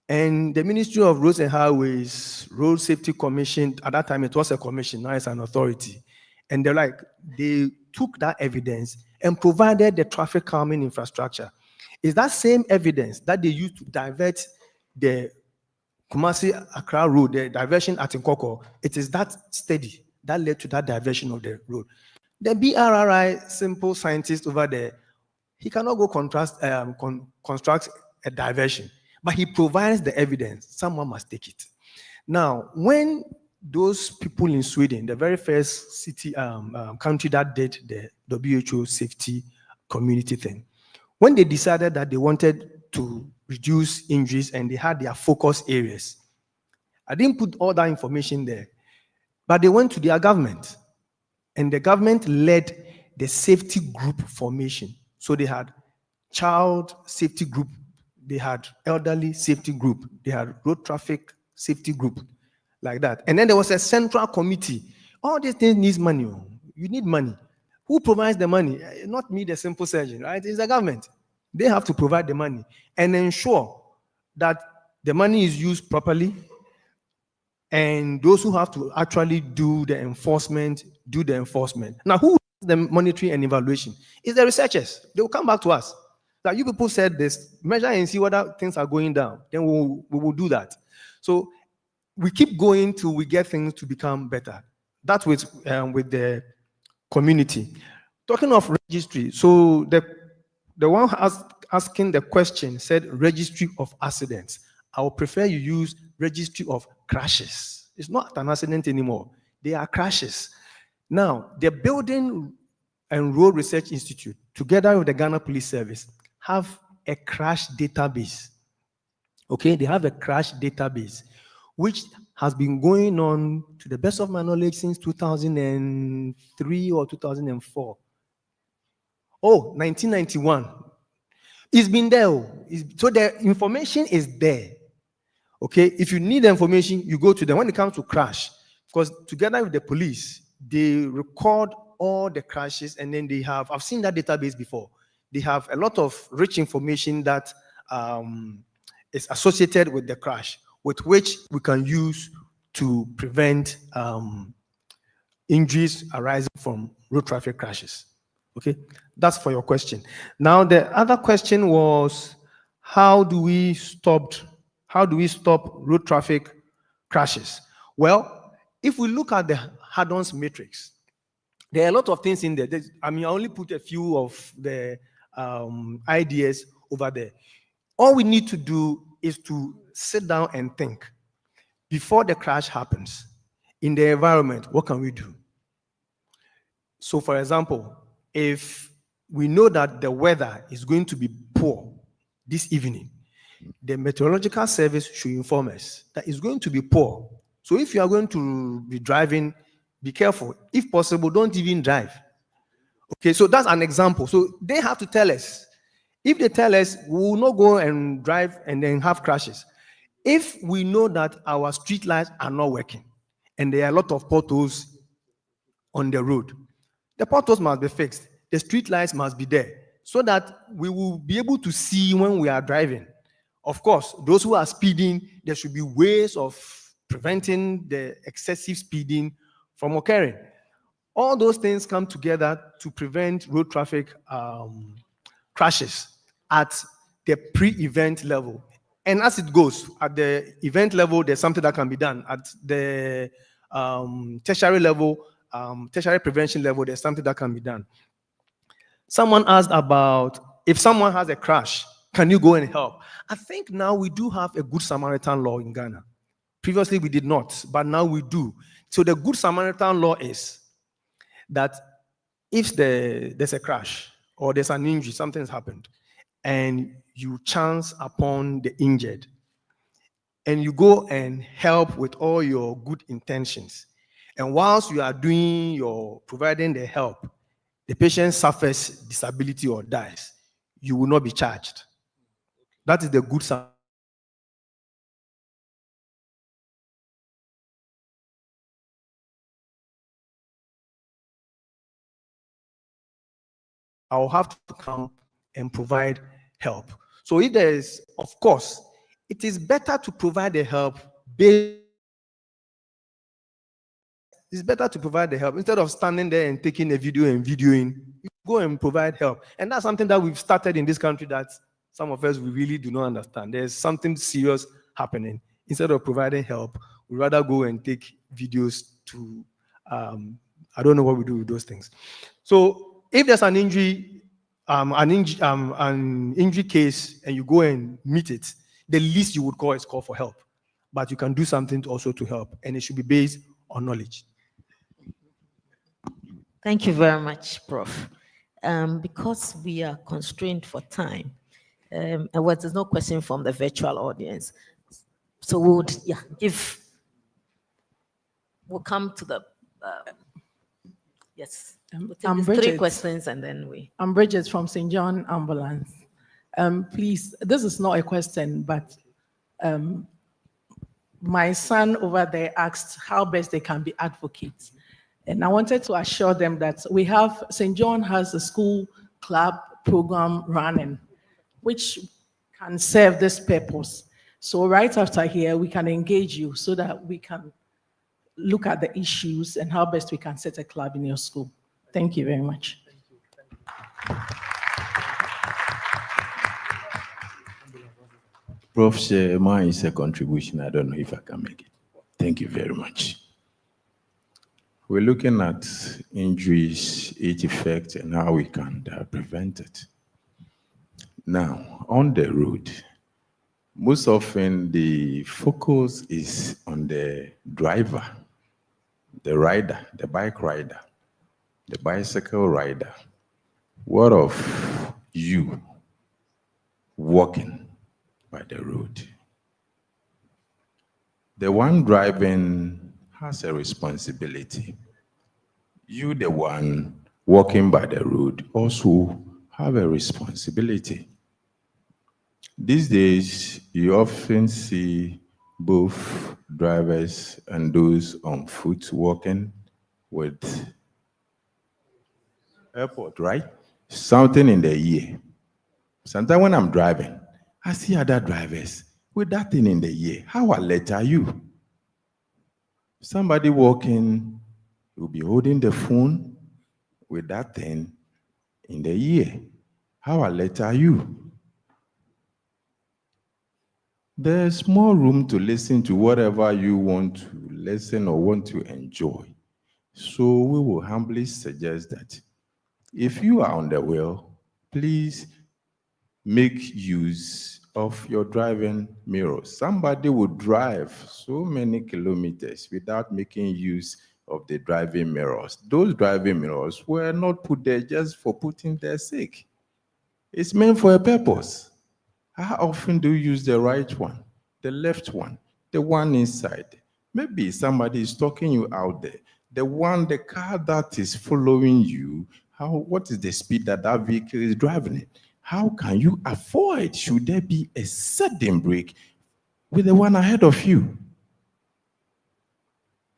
And the Ministry of Roads and Highways, Road Safety Commission, at that time it was a commission, now it's an authority. And they took that evidence and provided the traffic calming infrastructure. It's that same evidence that they used to divert the Kumasi Accra Road, the diversion at Nkoko. It is that study that led to that diversion of the road. The BRRI simple scientist over there, he cannot go construct a diversion, but he provides the evidence. Someone must take it. Now, when those people in Sweden, the very first city country that did the WHO safety community thing, when they decided that they wanted to reduce injuries and they had their focus areas, I didn't put all that information there, but they went to their government, and the government led the safety group formation. So they had child safety group, they had elderly safety group, they had road traffic safety group, like that. And then there was a central committee. All these things need money. You need money. Who provides the money? Not me, the simple surgeon, right? It's the government. They have to provide the money and ensure that the money is used properly, and those who have to actually do the enforcement, do the enforcement. Now, who does the monitoring and evaluation? It's the researchers. They will come back to us. That you people said this, measure and see whether things are going down. Then we will do that. So we keep going till we get things to become better. That's with the community. Talking of registry, so the one asking the question said registry of accidents. I would prefer you use registry of crashes. It's not an accident anymore. They are crashes. Now, the Building and Road Research Institute, together with the Ghana Police Service, have a crash database. Okay, they have a crash database, which has been going on, to the best of my knowledge, since 2003 or 2004. Oh, 1991. It's been there. So the information is there. Okay, if you need the information, you go to them. When it comes to crash, because together with the police, they record all the crashes, and then they have, I've seen that database before. They have a lot of rich information that is associated with the crash, with which we can use to prevent injuries arising from road traffic crashes. Okay, that's for your question. Now, the other question was, how do we stop road traffic crashes? Well, if we look at the Haddon's matrix, there are a lot of things in there. I only put a few of the ideas over there. All we need to do is to sit down and think. Before the crash happens, in the environment, what can we do? So, for example, if we know that the weather is going to be poor this evening, the meteorological service should inform us that it's going to be poor. So if you are going to be driving, be careful. If possible, don't even drive. Okay, so that's an example. So they have to tell us. If they tell us, we will not go and drive and then have crashes. If we know that our street lights are not working and there are a lot of potholes on the road, the potholes must be fixed. The street lights must be there so that we will be able to see when we are driving. Of course, those who are speeding, there should be ways of preventing the excessive speeding from occurring. All those things come together to prevent road traffic crashes at the pre-event level. And as it goes, at the event level, there's something that can be done. At the tertiary level, tertiary prevention level, there's something that can be done. Someone asked about, if someone has a crash, can you go and help? I think now we do have a Good Samaritan law in Ghana. Previously we did not, but now we do. So the Good Samaritan law is that if there's a crash or there's an injury, something's happened, and you chance upon the injured, and you go and help with all your good intentions, and whilst you are providing the help, the patient suffers disability or dies, you will not be charged. That is the Good Samaritan. I'll have to come and provide help. So if there is, of course, it is better to provide the help It's better to provide the help instead of standing there and taking a video and videoing. You go and provide help. And that's something that we've started in this country that some of us, we really do not understand. There's something serious happening. Instead of providing help, we rather go and take videos to, I don't know what we do with those things. So if there's an injury, an injury case, and you go and meet it, the least you would call is call for help. But you can do something also to help, and it should be based on knowledge. Thank you very much, Prof. Because we are constrained for time, and there's no question from the virtual audience, so we'll come to the yes. We'll take these three questions and then I'm Bridget from St. John Ambulance. Please, this is not a question, but my son over there asked how best they can be advocates. And I wanted to assure them that we have, St. John has a school club program running, which can serve this purpose. So right after here, we can engage you so that we can look at the issues and how best we can set a club in your school. Thank you very much. Prof, mine is a contribution. I don't know if I can make it. Thank you very much. We're looking at injuries, its effect, and how we can prevent it. Now, on the road, most often the focus is on the driver, the rider, the bike rider, the bicycle rider. What of you walking by the road? The one driving has a responsibility. You, the one walking by the road, also have a responsibility. These days, you often see both drivers and those on foot walking with airport, right? Something in the ear. Sometimes when I'm driving, I see other drivers with that thing in the ear. How alert are you? Somebody walking will be holding the phone with that thing in the ear. How alert are you? There's more room to listen to whatever you want to listen or want to enjoy. So we will humbly suggest that if you are on the wheel, please make use of your driving mirrors. Somebody would drive so many kilometers without making use of the driving mirrors. Those driving mirrors were not put there just for putting their sake. It's meant for a purpose. How often do you use the right one, the left one, the one inside? Maybe somebody is stalking you out there. The car that is following you, what is the speed that that vehicle is driving in? How can you avoid, should there be a sudden break with the one ahead of you?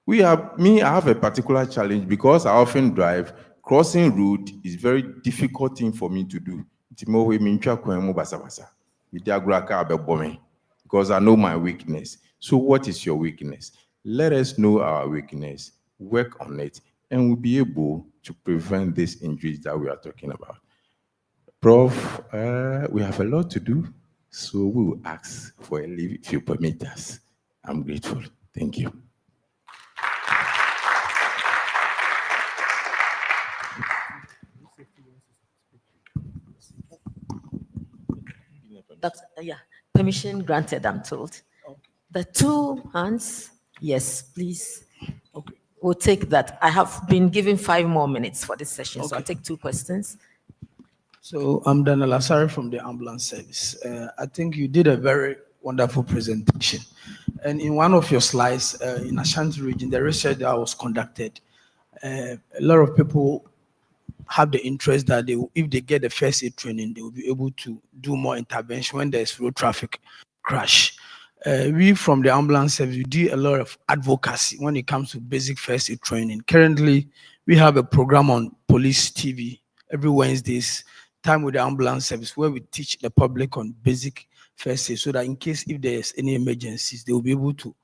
I have a particular challenge because I often drive. Crossing road is very difficult thing for me to do. Because I know my weakness. So what is your weakness? Let us know our weakness, work on it, and we'll be able to prevent these injuries that we are talking about. Prof, we have a lot to do, so we will ask for a leave if you permit us. I'm grateful. Thank you. Yeah, permission granted, I'm told. The two hands, yes, please. Okay. We'll take that. I have been given 5 more minutes for this session, so I'll take 2 questions. So I'm Daniel Asari from the ambulance service. I think you did a very wonderful presentation. And in one of your slides, in Ashanti region, the research that was conducted, a lot of people have the interest that if they get the first aid training, they will be able to do more intervention when there's road traffic crash. We from the ambulance service, we do a lot of advocacy when it comes to basic first aid training. Currently, we have a program on Police TV every Wednesdays, Time with the Ambulance Service, where we teach the public on basic first aid so that in case if there's any emergencies, they will be able to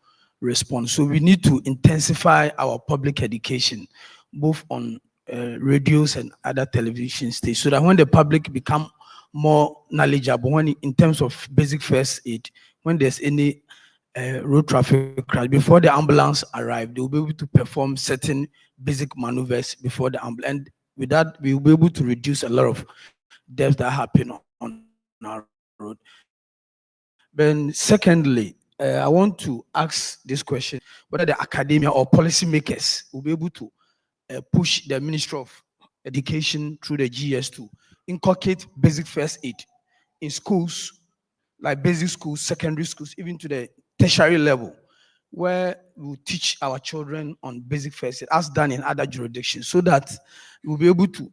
respond. So we need to intensify our public education, both on radios and other television stations, so that when the public become more knowledgeable in terms of basic first aid, when there's any road traffic crash, before the ambulance arrive, they will be able to perform certain basic maneuvers before the ambulance. And with that, we will be able to reduce a lot of deaths that happen on our road. Then secondly, I want to ask this question, whether the academia or policymakers will be able to push the Ministry of Education through the GS to inculcate basic first aid in schools, like basic schools, secondary schools, even to the tertiary level, where we will teach our children on basic first aid, as done in other jurisdictions, so that we'll be able to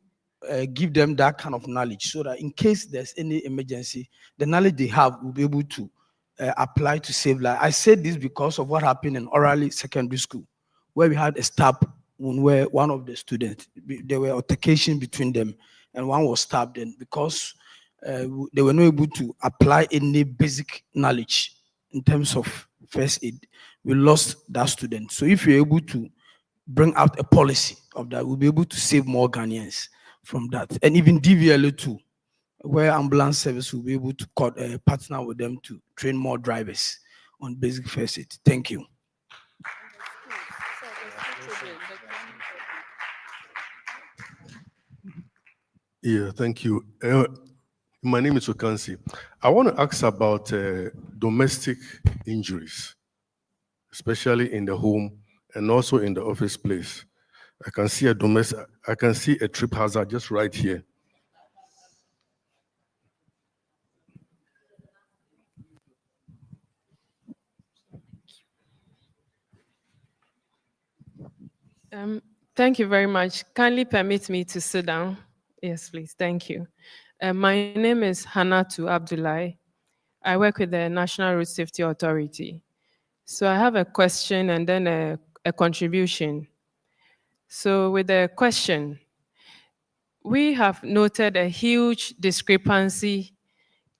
give them that kind of knowledge, so that in case there's any emergency, the knowledge they have will be able to apply to save lives. I said this because of what happened in Orally Secondary School, where we had a stab where one of the students, there were altercation between them, and one was stabbed. And because they were not able to apply any basic knowledge in terms of first aid, we lost that student. So if you're able to bring out a policy of that, we'll be able to save more Ghanaians from that. And even DVLA too, where ambulance service will be able to partner with them to train more drivers on basic first aid. Thank you. Yeah, thank you. My name is Okansi. I want to ask about domestic injuries, especially in the home and also in the office place. I can see a trip hazard just right here. Thank you very much. Kindly permit me to sit down. Yes, please. Thank you. My name is Hannatu Abdullahi. I work with the National Road Safety Authority. So I have a question and then a contribution. So with the question, we have noted a huge discrepancy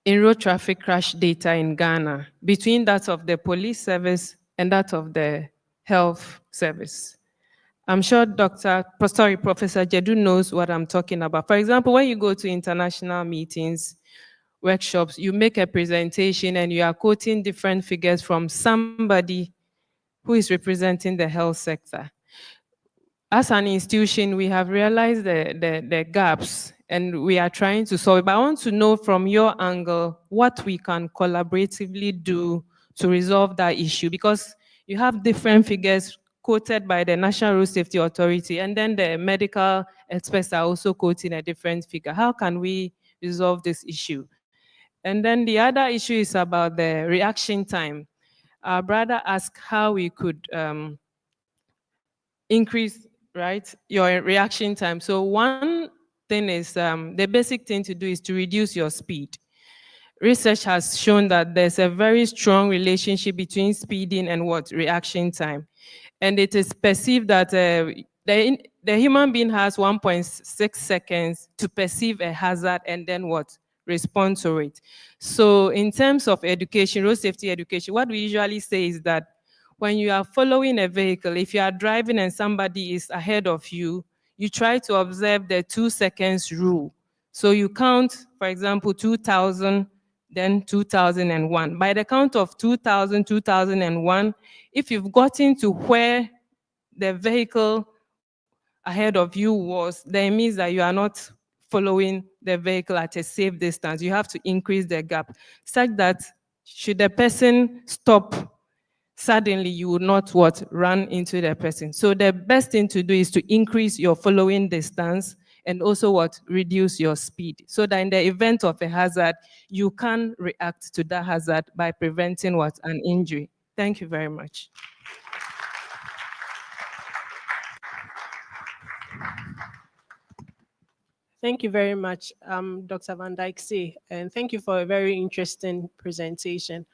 in road traffic crash data in Ghana between that of the police service and that of the health service. I'm sure Professor Jedu knows what I'm talking about. For example, when you go to international meetings, workshops, you make a presentation and you are quoting different figures from somebody who is representing the health sector. As an institution, we have realized the gaps and we are trying to solve it. But I want to know from your angle what we can collaboratively do to resolve that issue, because you have different figures quoted by the National Road Safety Authority, and then the medical experts are also quoting a different figure. How can we resolve this issue? And then the other issue is about the reaction time. Our brother asked how we could increase, right, your reaction time. So one thing is, the basic thing to do is to reduce your speed. Research has shown that there's a very strong relationship between speeding and what? Reaction time. And it is perceived that the human being has 1.6 seconds to perceive a hazard and then what? Respond to it. So in terms of education, road safety education, what we usually say is that when you are following a vehicle, if you are driving and somebody is ahead of you, you try to observe the 2 seconds rule. So you count, for example, 2000, then 2001. By the count of 2000, 2001, if you've gotten to where the vehicle ahead of you was, then it means that you are not following the vehicle at a safe distance. You have to increase the gap such that should the person stop suddenly, you would not run into the person. So the best thing to do is to increase your following distance and also reduce your speed, so that in the event of a hazard, you can react to that hazard by preventing an injury. Thank you very much. Thank you very much, Dr. Van Dyke, and thank you for a very interesting presentation.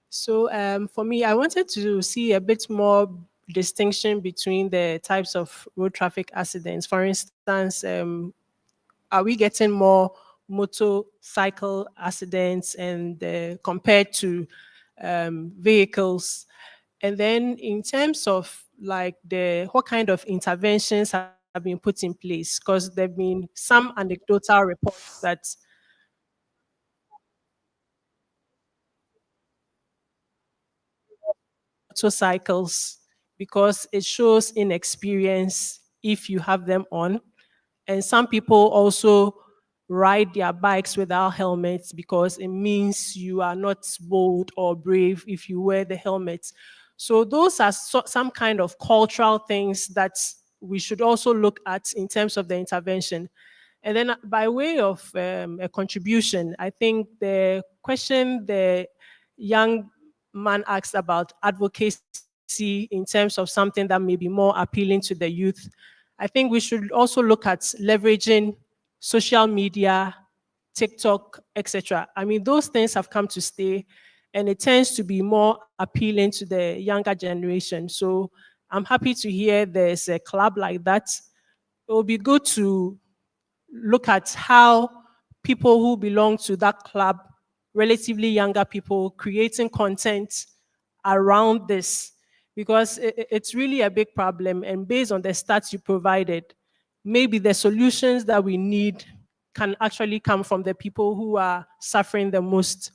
So for me, I wanted to see a bit more distinction between the types of road traffic accidents. For instance, are we getting more motorcycle accidents and compared to vehicles? And then in terms of what kind of interventions have been put in place? Because there have been some anecdotal reports that motorcycles, because it shows inexperience if you have them on. And some people also ride their bikes without helmets because it means you are not bold or brave if you wear the helmet. So those are some kind of cultural things that we should also look at in terms of the intervention. And then by way of a contribution, I think the question the young man asked about advocacy in terms of something that may be more appealing to the youth, I think we should also look at leveraging social media, TikTok, etc. I mean, those things have come to stay, and it tends to be more appealing to the younger generation. So I'm happy to hear there's a club like that. It will be good to look at how people who belong to that club, relatively younger people, creating content around this, because it's really a big problem. And based on the stats you provided, maybe the solutions that we need can actually come from the people who are suffering the most,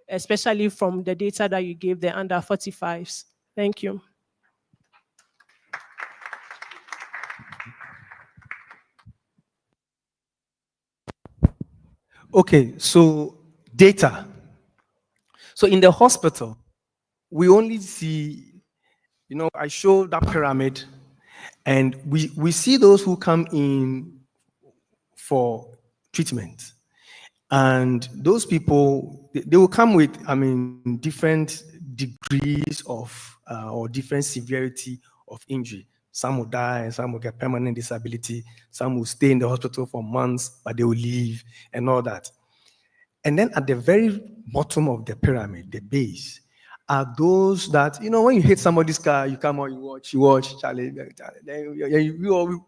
especially from the data that you gave, the under 45s. Thank you. Okay, so data. So in the hospital, we only see, I show that pyramid, and we see those who come in for treatment. And those people, they will come with, different degrees of, or different severity of injury. Some will die, and some will get permanent disability. Some will stay in the hospital for months, but they will leave and all that. And then at the very bottom of the pyramid, the base, are those that, when you hit somebody's car, you come out, you watch, Charlie, then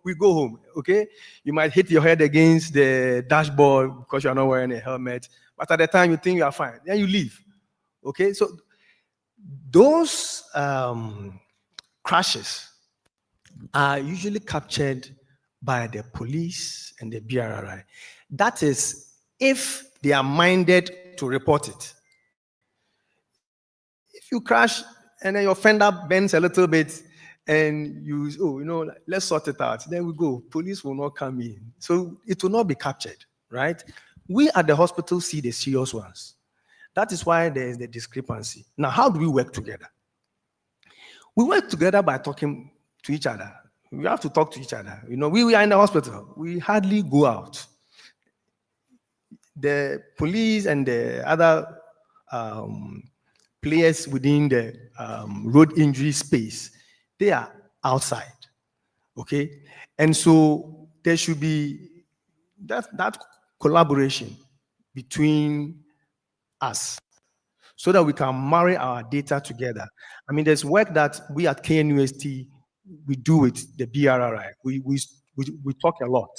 we go home, okay? You might hit your head against the dashboard because you're not wearing a helmet, but at the time you think you are fine, then you leave, okay? So those crashes are usually captured by the police and the BRRI. That is, if they are minded to report it. If you crash and then your fender bends a little bit and let's sort it out, then we go. Police will not come in. So it will not be captured, right? We at the hospital see the serious ones. That is why there is the discrepancy. Now, how do we work together? We work together by talking to each other. We have to talk to each other. We are in the hospital. We hardly go out. The police and the other players within the road injury space, they are outside, okay? And so there should be that collaboration between us so that we can marry our data together. I mean, there's work that we at KNUST, we do with the BRRI. We talk a lot.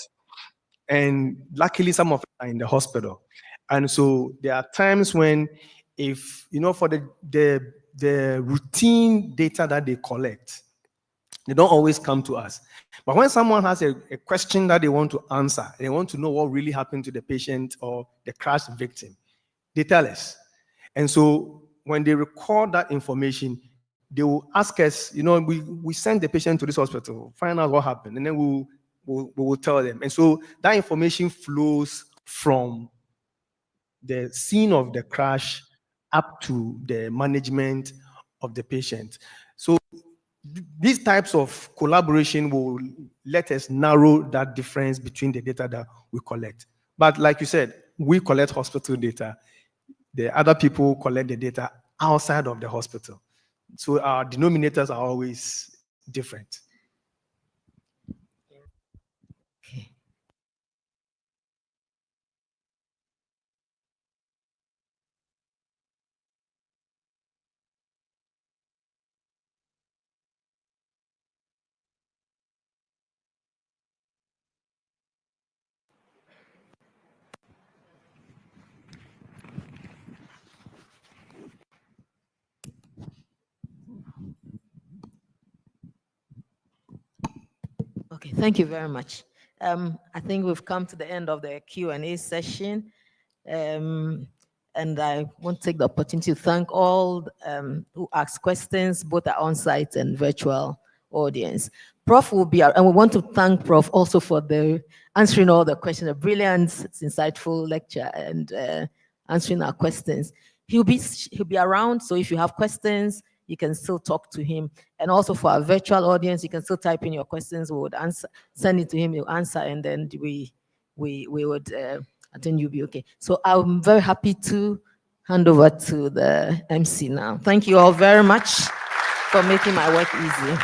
And luckily, some of us are in the hospital. And so there are times when, if, for the routine data that they collect, they don't always come to us. But when someone has a question that they want to answer, they want to know what really happened to the patient or the crash victim, they tell us. And so when they record that information, they will ask us, we send the patient to this hospital, find out what happened, and then we will tell them. And so that information flows from the scene of the crash up to the management of the patient. So these types of collaboration will let us narrow that difference between the data that we collect. But like you said, we collect hospital data. The other people collect the data outside of the hospital. So our denominators are always different. Okay, thank you very much. I think we've come to the end of the Q&A session. And I want to take the opportunity to thank all who asked questions, both our on-site and virtual audience. Prof will be, and we want to thank Prof also for the answering all the questions, a brilliant, insightful lecture and answering our questions. He'll be around, so if you have questions, you can still talk to him. And also for our virtual audience, you can still type in your questions. We would answer, send it to him, he'll answer, and then we would, I think you'll be okay. So I'm very happy to hand over to the MC now. Thank you all very much for making my work easy.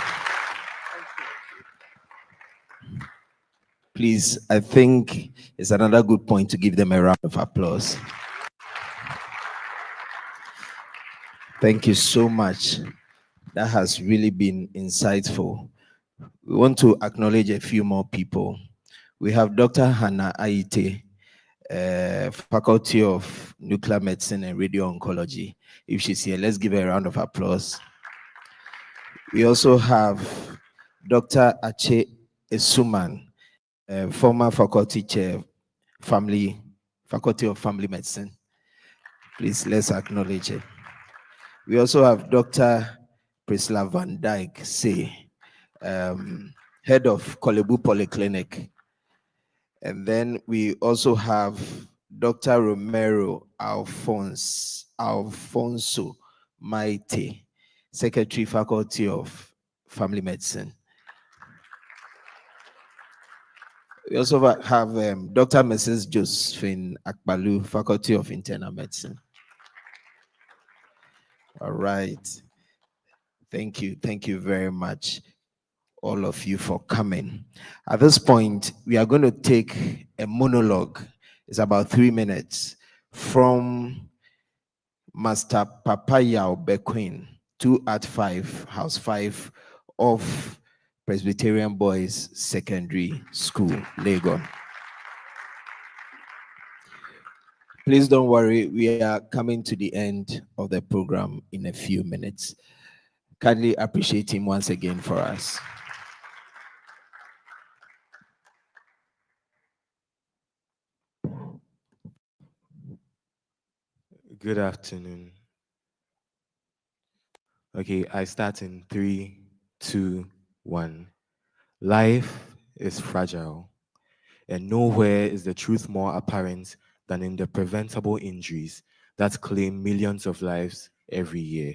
Please, I think it's another good point to give them a round of applause. Thank you so much. That has really been insightful. We want to acknowledge a few more people. We have Dr. Hannah Aite, Faculty of Nuclear Medicine and Radio Oncology. If she's here, let's give her a round of applause. We also have Dr. Ache Esuman, former faculty chair, Faculty of Family Medicine. Please, let's acknowledge her. We also have Dr. Priscilla Van Dyke, head of Kolebu Polyclinic. And then we also have Dr. Romero Alfonso Maite, Secretary, Faculty of Family Medicine. We also have Dr. Mrs. Josephine Akbalu, Faculty of Internal Medicine. All right. Thank you. Thank you very much. all of you for coming. At this point, we are going to take a monologue. It's about 3 minutes from Master Papayao Bequin, 2 at 5, House 5 of Presbyterian Boys Secondary School, Legon. Please don't worry, we are coming to the end of the program in a few minutes. Kindly appreciate him once again for us. Good afternoon. Okay, I start in 3, 2, 1. Life is fragile, and nowhere is the truth more apparent than in the preventable injuries that claim millions of lives every year.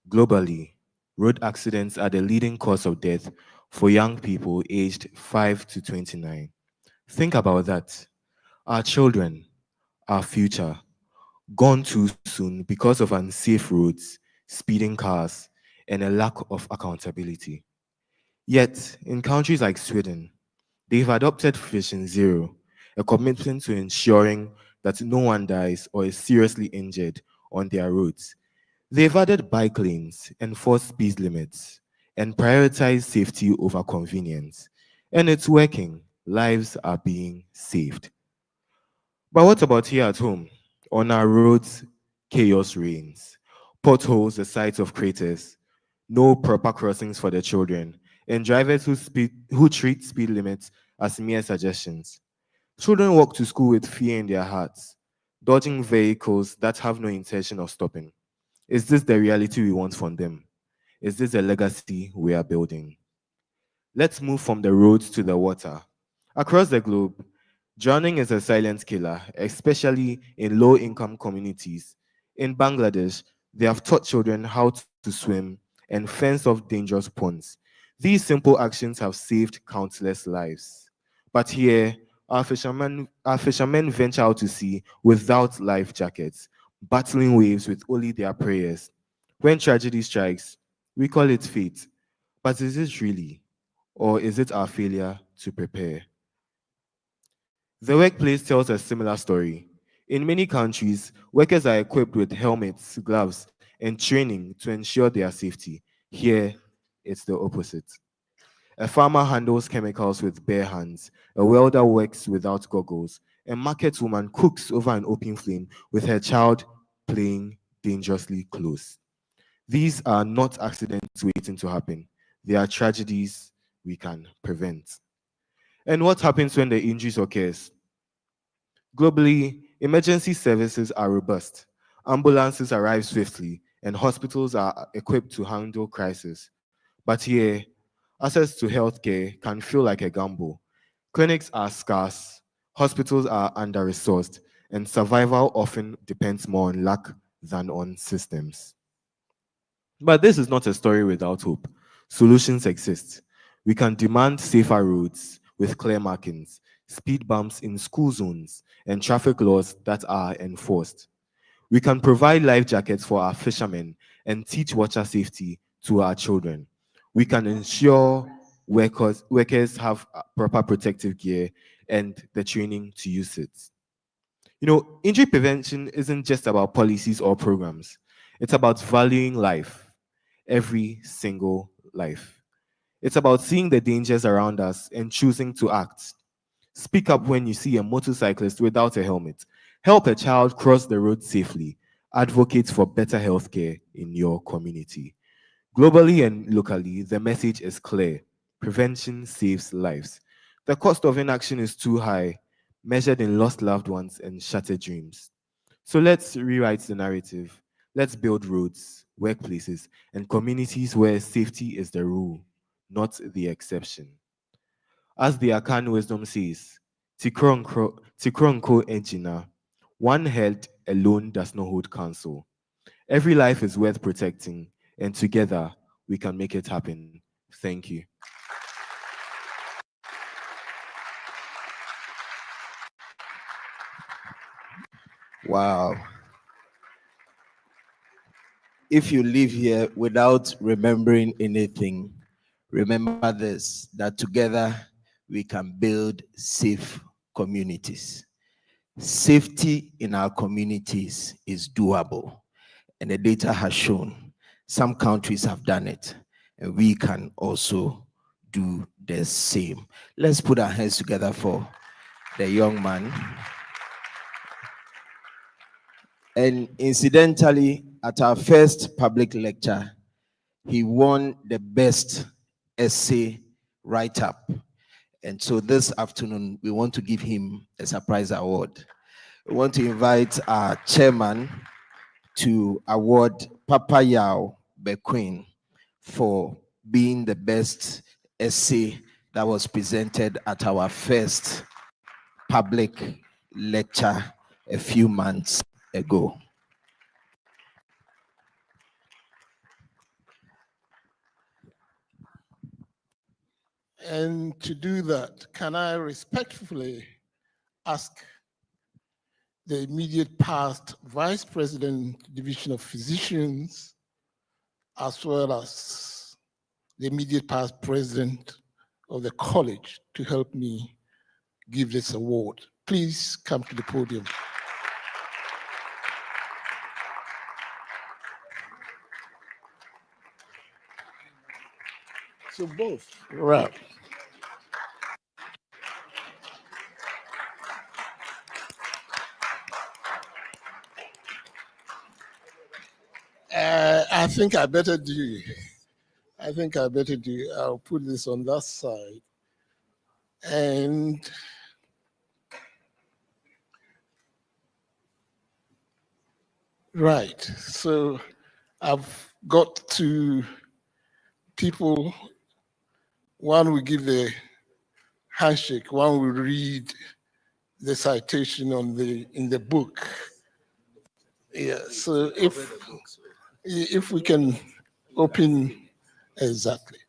Globally, road accidents are the leading cause of death for young people aged 5 to 29. Think about that. Our children, our future, gone too soon because of unsafe roads, speeding cars, and a lack of accountability. Yet, in countries like Sweden, they've adopted Vision Zero, a commitment to ensuring that no one dies or is seriously injured on their roads. They've added bike lanes, enforced speed limits, and prioritized safety over convenience. And it's working. Lives are being saved. But what about here at home? On our roads, chaos reigns. Potholes the sites of craters, no proper crossings for the children, and drivers who treat speed limits as mere suggestions. Children walk to school with fear in their hearts, dodging vehicles that have no intention of stopping. Is this the reality we want from them? Is this a legacy we are building? Let's move from the roads to the water. Across the globe, drowning is a silent killer, especially in low-income communities. In Bangladesh, they have taught children how to swim and fence off dangerous ponds. These simple actions have saved countless lives. But here, our fishermen venture out to sea without life jackets, battling waves with only their prayers. When tragedy strikes, we call it fate. But is it really? Or is it our failure to prepare? The workplace tells a similar story. In many countries, workers are equipped with helmets, gloves, and training to ensure their safety. Here, it's the opposite. A farmer handles chemicals with bare hands, a welder works without goggles, a market woman cooks over an open flame with her child playing dangerously close. These are not accidents waiting to happen. They are tragedies we can prevent. And what happens when the injuries occurs? Globally, emergency services are robust. Ambulances arrive swiftly, and hospitals are equipped to handle crises. But here, access to healthcare can feel like a gamble. Clinics are scarce, hospitals are under-resourced, and survival often depends more on luck than on systems. But this is not a story without hope. Solutions exist. We can demand safer roads with clear markings, speed bumps in school zones, and traffic laws that are enforced. We can provide life jackets for our fishermen and teach water safety to our children. We can ensure workers have proper protective gear and the training to use it. You know, injury prevention isn't just about policies or programs. It's about valuing life, every single life. It's about seeing the dangers around us and choosing to act. Speak up when you see a motorcyclist without a helmet. Help a child cross the road safely. Advocate for better healthcare in your community. Globally and locally, the message is clear. Prevention saves lives. The cost of inaction is too high, measured in lost loved ones and shattered dreams. So let's rewrite the narrative. Let's build roads, workplaces, and communities where safety is the rule, not the exception. As the Akan wisdom says, Tikronko Ejina, one head alone does not hold counsel. Every life is worth protecting, and together we can make it happen. Thank you. Wow. If you live here without remembering anything, Remember this, that together we can build safe communities. Safety in our communities is doable, and the data has shown some countries have done it, and we can also do the same. Let's put our hands together for the young man. And incidentally, at our first public lecture, he won the best essay write-up. And so this afternoon, we want to give him a surprise award. We want to invite our chairman to award Papa Yao Bequin for being the best essay that was presented at our first public lecture a few months ago. And to do that, can I respectfully ask the immediate past Vice President, Division of Physicians, as well as the immediate past President of the college to help me give this award. Please come to the podium. So both, right. I think I better do. I'll put this on that side. And right, so I've got two people. One will give the handshake, one will read the citation in the book. Yeah, so if we can open exactly.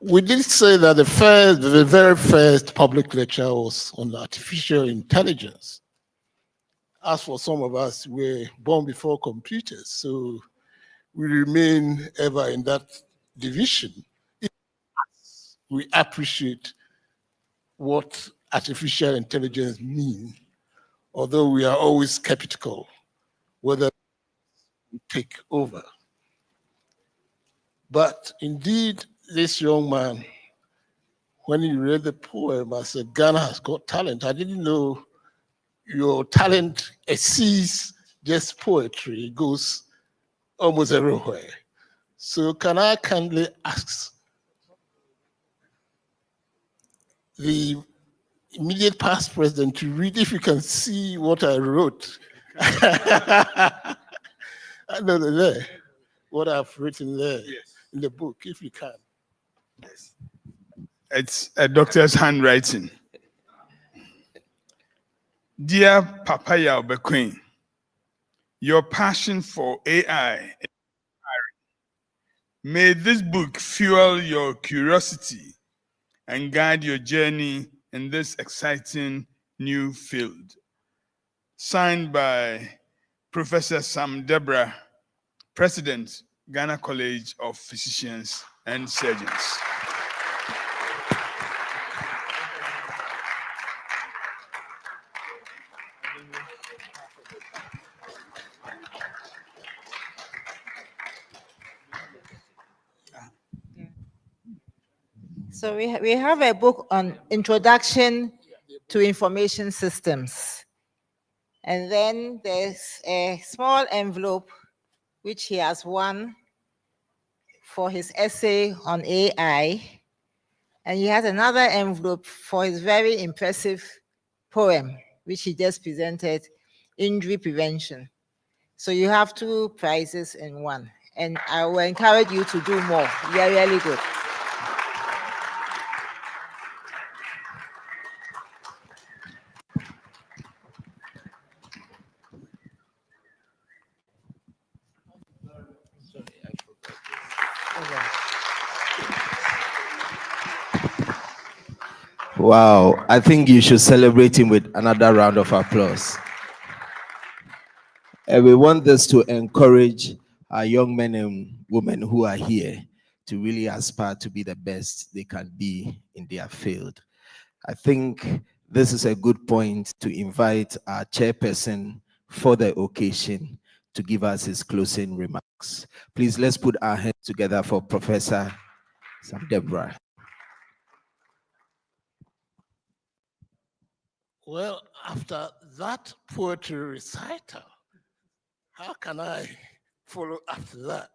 We did say that the very first public lecture was on artificial intelligence. As for some of us, we're born before computers, so we remain ever in that division. We appreciate what artificial intelligence means, although we are always skeptical whether we take over. But indeed, this young man, when he read the poem, I said, Ghana has got talent. I didn't know your talent exceeds just poetry. It goes almost everywhere. So can I kindly ask the immediate past president to read, if you can see what I wrote. I know there, what I've written there in the book, if you can. Yes. It's a doctor's handwriting. Dear Papa Yao Bequin, your passion for AI is inspiring. May this book fuel your curiosity and guide your journey in this exciting new field. Signed by Professor Sam Deborah, President, Ghana College of Physicians and Surgeons. So we have a book on Introduction to Information Systems. And then there's a small envelope which he has won for his essay on AI. And he has another envelope for his very impressive poem, which he just presented, Injury Prevention. So you have two prizes in one. And I will encourage you to do more. You're really good. Wow, I think you should celebrate him with another round of applause. And we want this to encourage our young men and women who are here to really aspire to be the best they can be in their field. I think this is a good point to invite our chairperson for the occasion to give us his closing remarks. Please, let's put our hands together for Professor Sam Deborah. Well, after that poetry recital, how can I follow after that?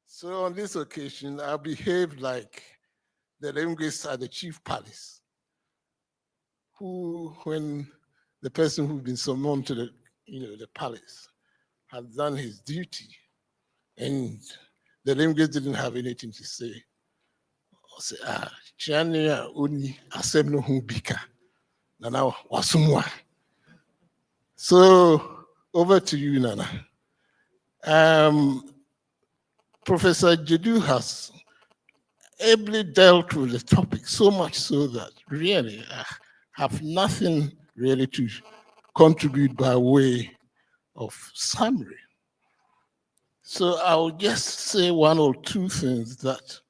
So on this occasion, I behaved like the linguists at the Chief Palace, who, when the person who'd been summoned to the palace had done his duty, and the linguist didn't have anything to say. I said, Chiania uni asemno hubika. Nana wasumwa. So over to you, Nana. Professor Jedu has ably dealt with the topic, so much so that really I have nothing really to contribute by way of summary. So I'll just say one or two things that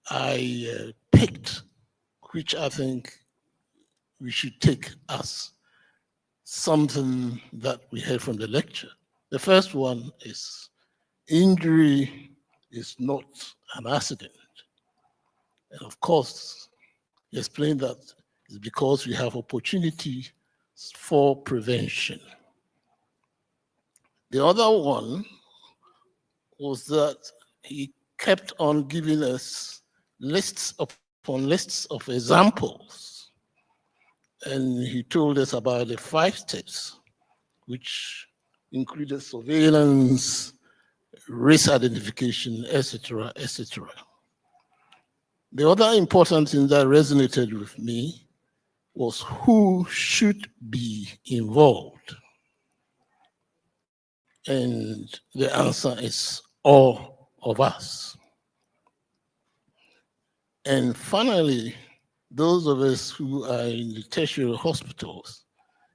I picked, which I think we should take as something that we heard from the lecture. The first one is injury is not an accident. And of course, he explained that it's because we have opportunity for prevention. The other one was that he kept on giving us lists upon lists of examples. And he told us about the 5 steps, which included surveillance, risk identification, etc., etc. The other important thing that resonated with me was who should be involved. And the answer is all of us. And finally, those of us who are in the tertiary hospitals,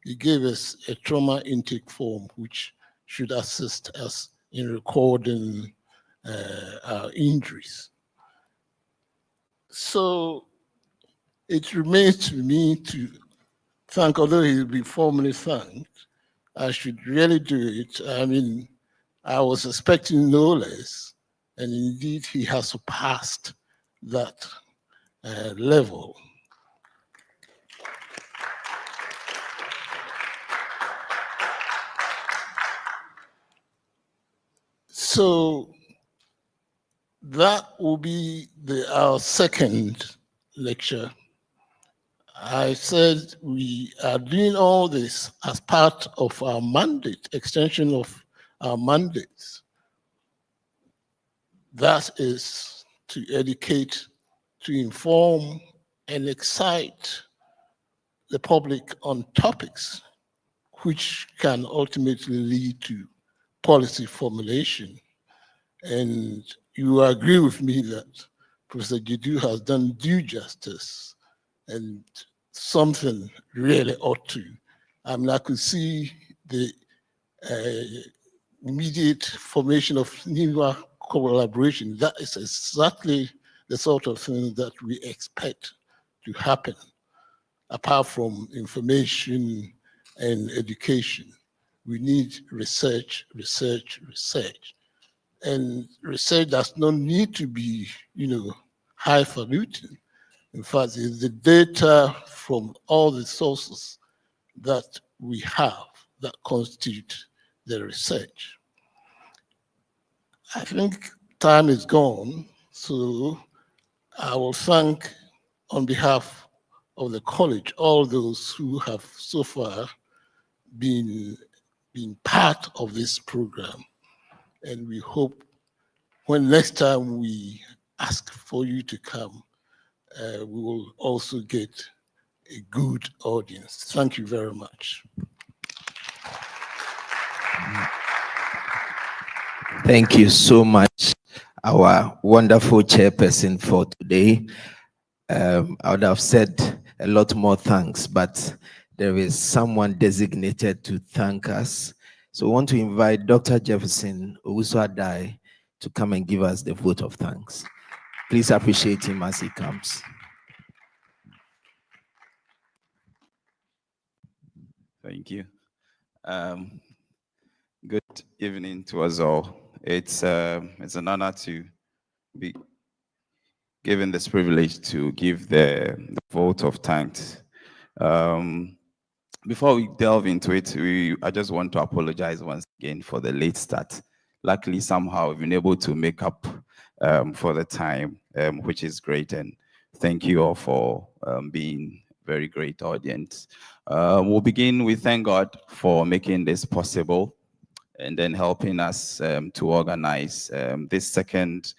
he gave us a trauma intake form which should assist us in recording our injuries. So it remains to me to thank, although he'll be formally thanked, I should really do it. I mean, I was expecting no less, and indeed he has surpassed that level. So that will be our second lecture. I said we are doing all this as part of our mandate, extension of our mandates. That is to educate, to inform, and excite the public on topics which can ultimately lead to policy formulation. And you agree with me that Professor Jedu has done due justice, and something really ought to. I mean, I could see the immediate formation of NIWA collaboration. That is exactly the sort of thing that we expect to happen, apart from information and education. We need research, research, research. And research does not need to be, highfalutin. In fact, it's the data from all the sources that we have that constitute the research. I think time is gone, so I will thank, on behalf of the college, all those who have so far been part of this program. And we hope when next time we ask for you to come, we will also get a good audience. Thank you very much. Thank you so much, our wonderful chairperson for today. I would have said a lot more thanks, but there is someone designated to thank us. So I want to invite Dr. Jefferson Owusu-Adai to come and give us the vote of thanks. Please appreciate him as he comes. Thank you. Good evening to us all. It's an honor to be given this privilege to give the vote of thanks. Before we delve into it, I just want to apologize once again for the late start. Luckily, somehow we've been able to make up for the time, which is great. And thank you all for being very great audience. We'll begin with thank God for making this possible and then helping us to organize this second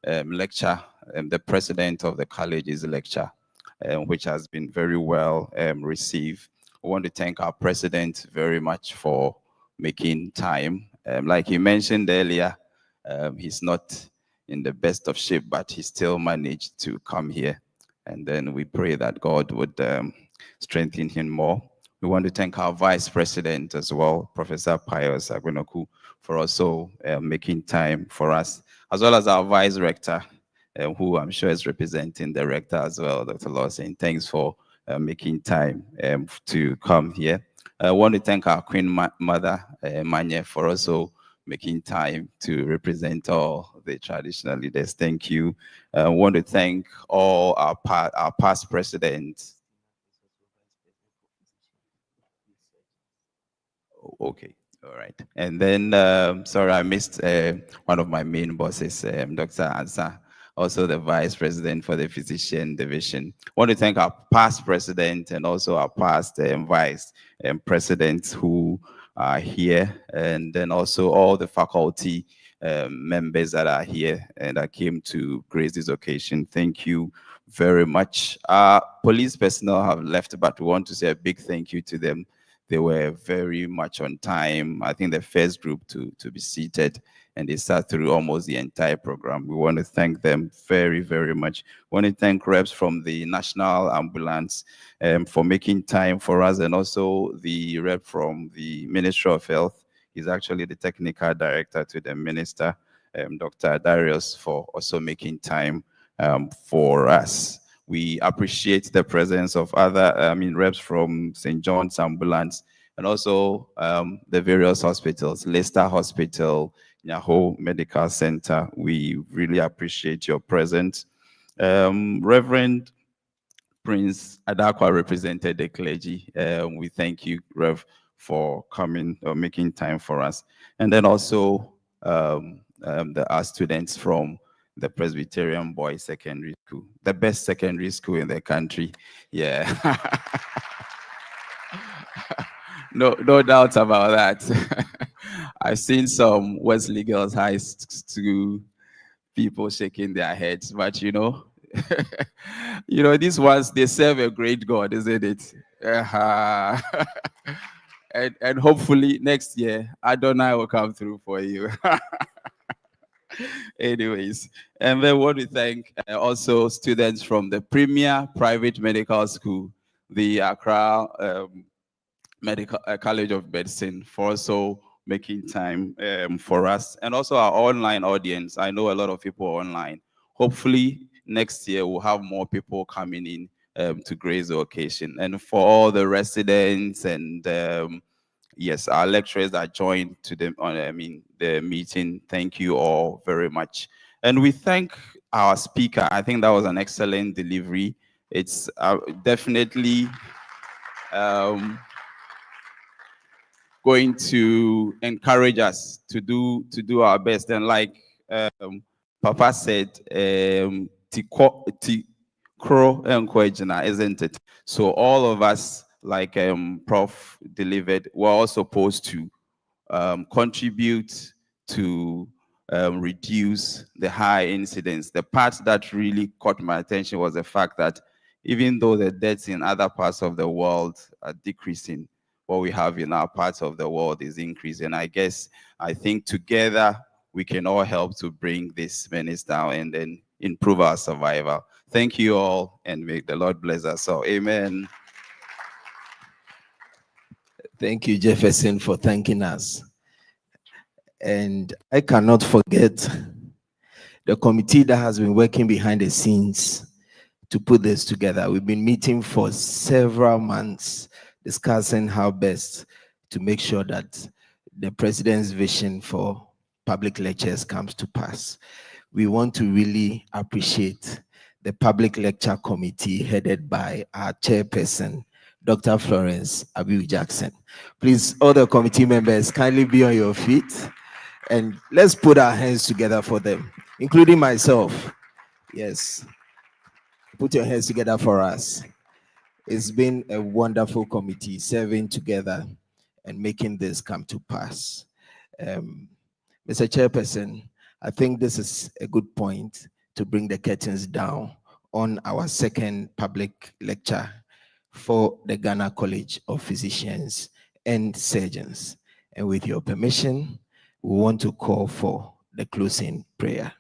lecture, the president of the college's lecture, which has been very well received. I want to thank our president very much for making time. Like he mentioned earlier, he's not in the best of shape, but he still managed to come here. And then we pray that God would strengthen him more. We want to thank our vice president as well, Professor Pius Agwenoku, for also making time for us, as well as our vice rector, who I'm sure is representing the rector as well, Dr. Lawson. Thanks for making time to come here. I want to thank our Queen Mother, Manye, for also making time to represent all the traditional leaders. Thank you. I want to thank all our past presidents. Okay, all right. And then, sorry, I missed one of my main bosses, Dr. Ansa, also the vice president for the physician division. I want to thank our past president and also our past vice presidents who are here, and then also all the faculty members that are here and that came to grace this occasion. Thank you very much. Police personnel have left, but we want to say a big thank you to them. They were very much on time. I think the first group to be seated, and they sat through almost the entire program. We want to thank them very, very much. We want to thank reps from the National Ambulance for making time for us, and also the rep from the Ministry of Health. He's actually the technical director to the minister, Dr. Darius, for also making time for us. We appreciate the presence of other, reps from St. John's Ambulance, and also the various hospitals, Leicester Hospital, Nyaho Medical Center. We really appreciate your presence. Reverend Prince Adakwa represented the clergy. We thank you, Rev, for coming or making time for us. And then also our students from the Presbyterian Boys Secondary School, the best secondary school in the country. Yeah. No doubt about that. I've seen some Wesley Girls High School people shaking their heads, but you know, these ones, they serve a great God, isn't it? And hopefully next year, Adonai will come through for you. Anyways, and then want to thank also students from the Premier Private Medical School, the Accra Medical College of Medicine, for also making time for us, and also our online audience. I know a lot of people are online. Hopefully next year we'll have more people coming in to grace the occasion. And for all the residents and yes, our lecturers that joined to the meeting, thank you all very much. And we thank our speaker. I think that was an excellent delivery. It's definitely going to encourage us to do our best. And like Papa said, tikro encouraging, isn't it? So all of us, like Prof delivered, we're all supposed to contribute to reduce the high incidence. The part that really caught my attention was the fact that even though the deaths in other parts of the world are decreasing, what we have in our parts of the world is increasing. I think together we can all help to bring this menace down and then improve our survival. Thank you all, and may the Lord bless us all. Amen. Thank you, Jefferson, for thanking us. And I cannot forget the committee that has been working behind the scenes to put this together. We've been meeting for several months, discussing how best to make sure that the president's vision for public lectures comes to pass. We want to really appreciate the Public Lecture Committee headed by our chairperson, Dr. Florence Abiu-Jackson. Please, all the committee members, kindly be on your feet and let's put our hands together for them, including myself. Yes, put your hands together for us. It's been a wonderful committee serving together and making this come to pass. Mr. Chairperson, I think this is a good point to bring the curtains down on our second public lecture for the Ghana College of Physicians and Surgeons. And with your permission, we want to call for the closing prayer.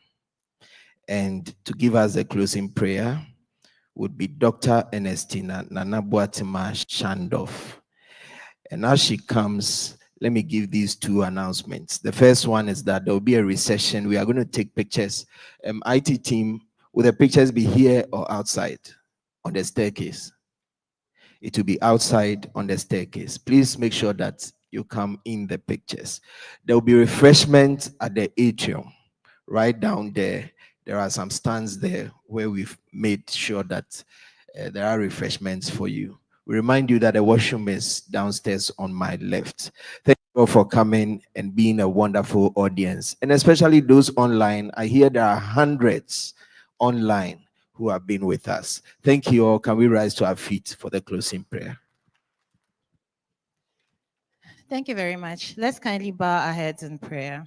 And to give us the closing prayer would be Dr. Ernestina Nanabuatima Shandoff. And as she comes, let me give these two announcements. The first one is that there will be a recession. We are going to take pictures. IT team, will the pictures be here or outside on the staircase? It will be outside on the staircase. Please make sure that you come in the pictures. There will be refreshment at the atrium, right down there. There are some stands there where we've made sure that there are refreshments for you. We remind you that the washroom is downstairs on my left. Thank you all for coming and being a wonderful audience. And especially those online. I hear there are hundreds online who have been with us. Thank you all. Can we rise to our feet for the closing prayer? Thank you very much. Let's kindly bow our heads in prayer.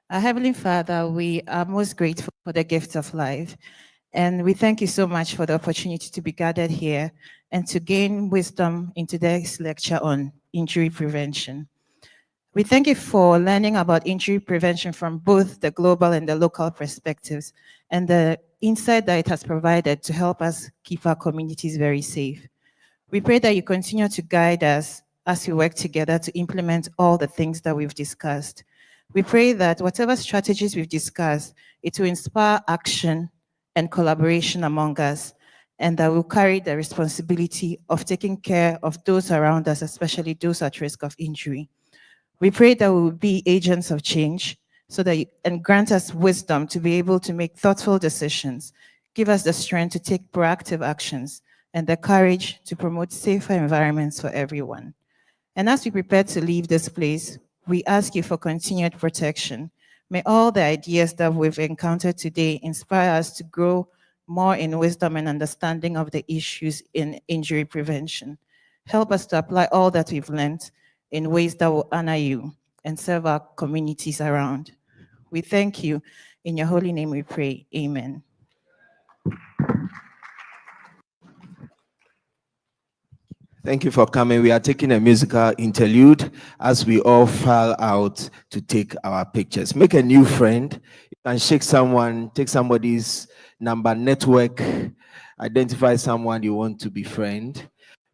Our Heavenly Father, we are most grateful for the gift of life. And we thank you so much for the opportunity to be gathered here and to gain wisdom in today's lecture on injury prevention. We thank you for learning about injury prevention from both the global and the local perspectives and the insight that it has provided to help us keep our communities very safe. We pray that you continue to guide us as we work together to implement all the things that we've discussed. We pray that whatever strategies we've discussed, it will inspire action and collaboration among us, and that we'll carry the responsibility of taking care of those around us, especially those at risk of injury. We pray that we will be agents of change so that and grant us wisdom to be able to make thoughtful decisions, give us the strength to take proactive actions, and the courage to promote safer environments for everyone. And as we prepare to leave this place, we ask you for continued protection. May all the ideas that we've encountered today inspire us to grow more in wisdom and understanding of the issues in injury prevention. Help us to apply all that we've learned in ways that will honor you and serve our communities around. We thank you. In your holy name we pray. Amen. Thank you for coming. We are taking a musical interlude as we all file out to take our pictures. Make a new friend. You can shake someone, take somebody's number, network, identify someone you want to befriend.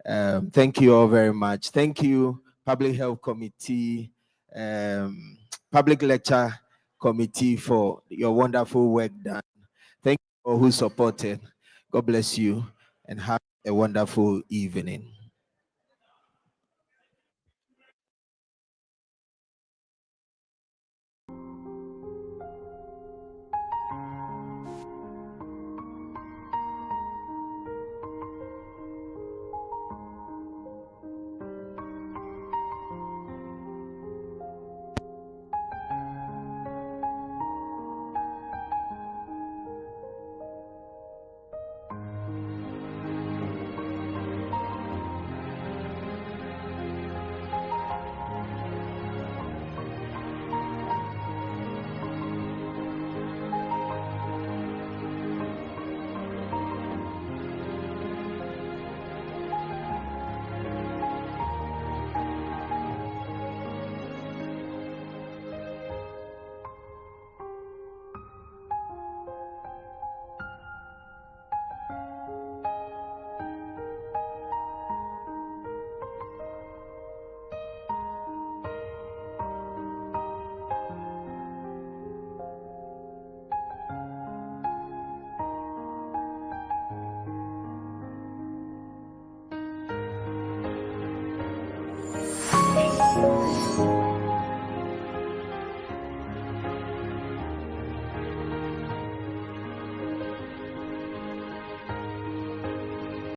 Thank you all very much. Thank you, Public Health Committee, Public Lecture Committee, for your wonderful work done. Thank you all who supported. God bless you and have a wonderful evening.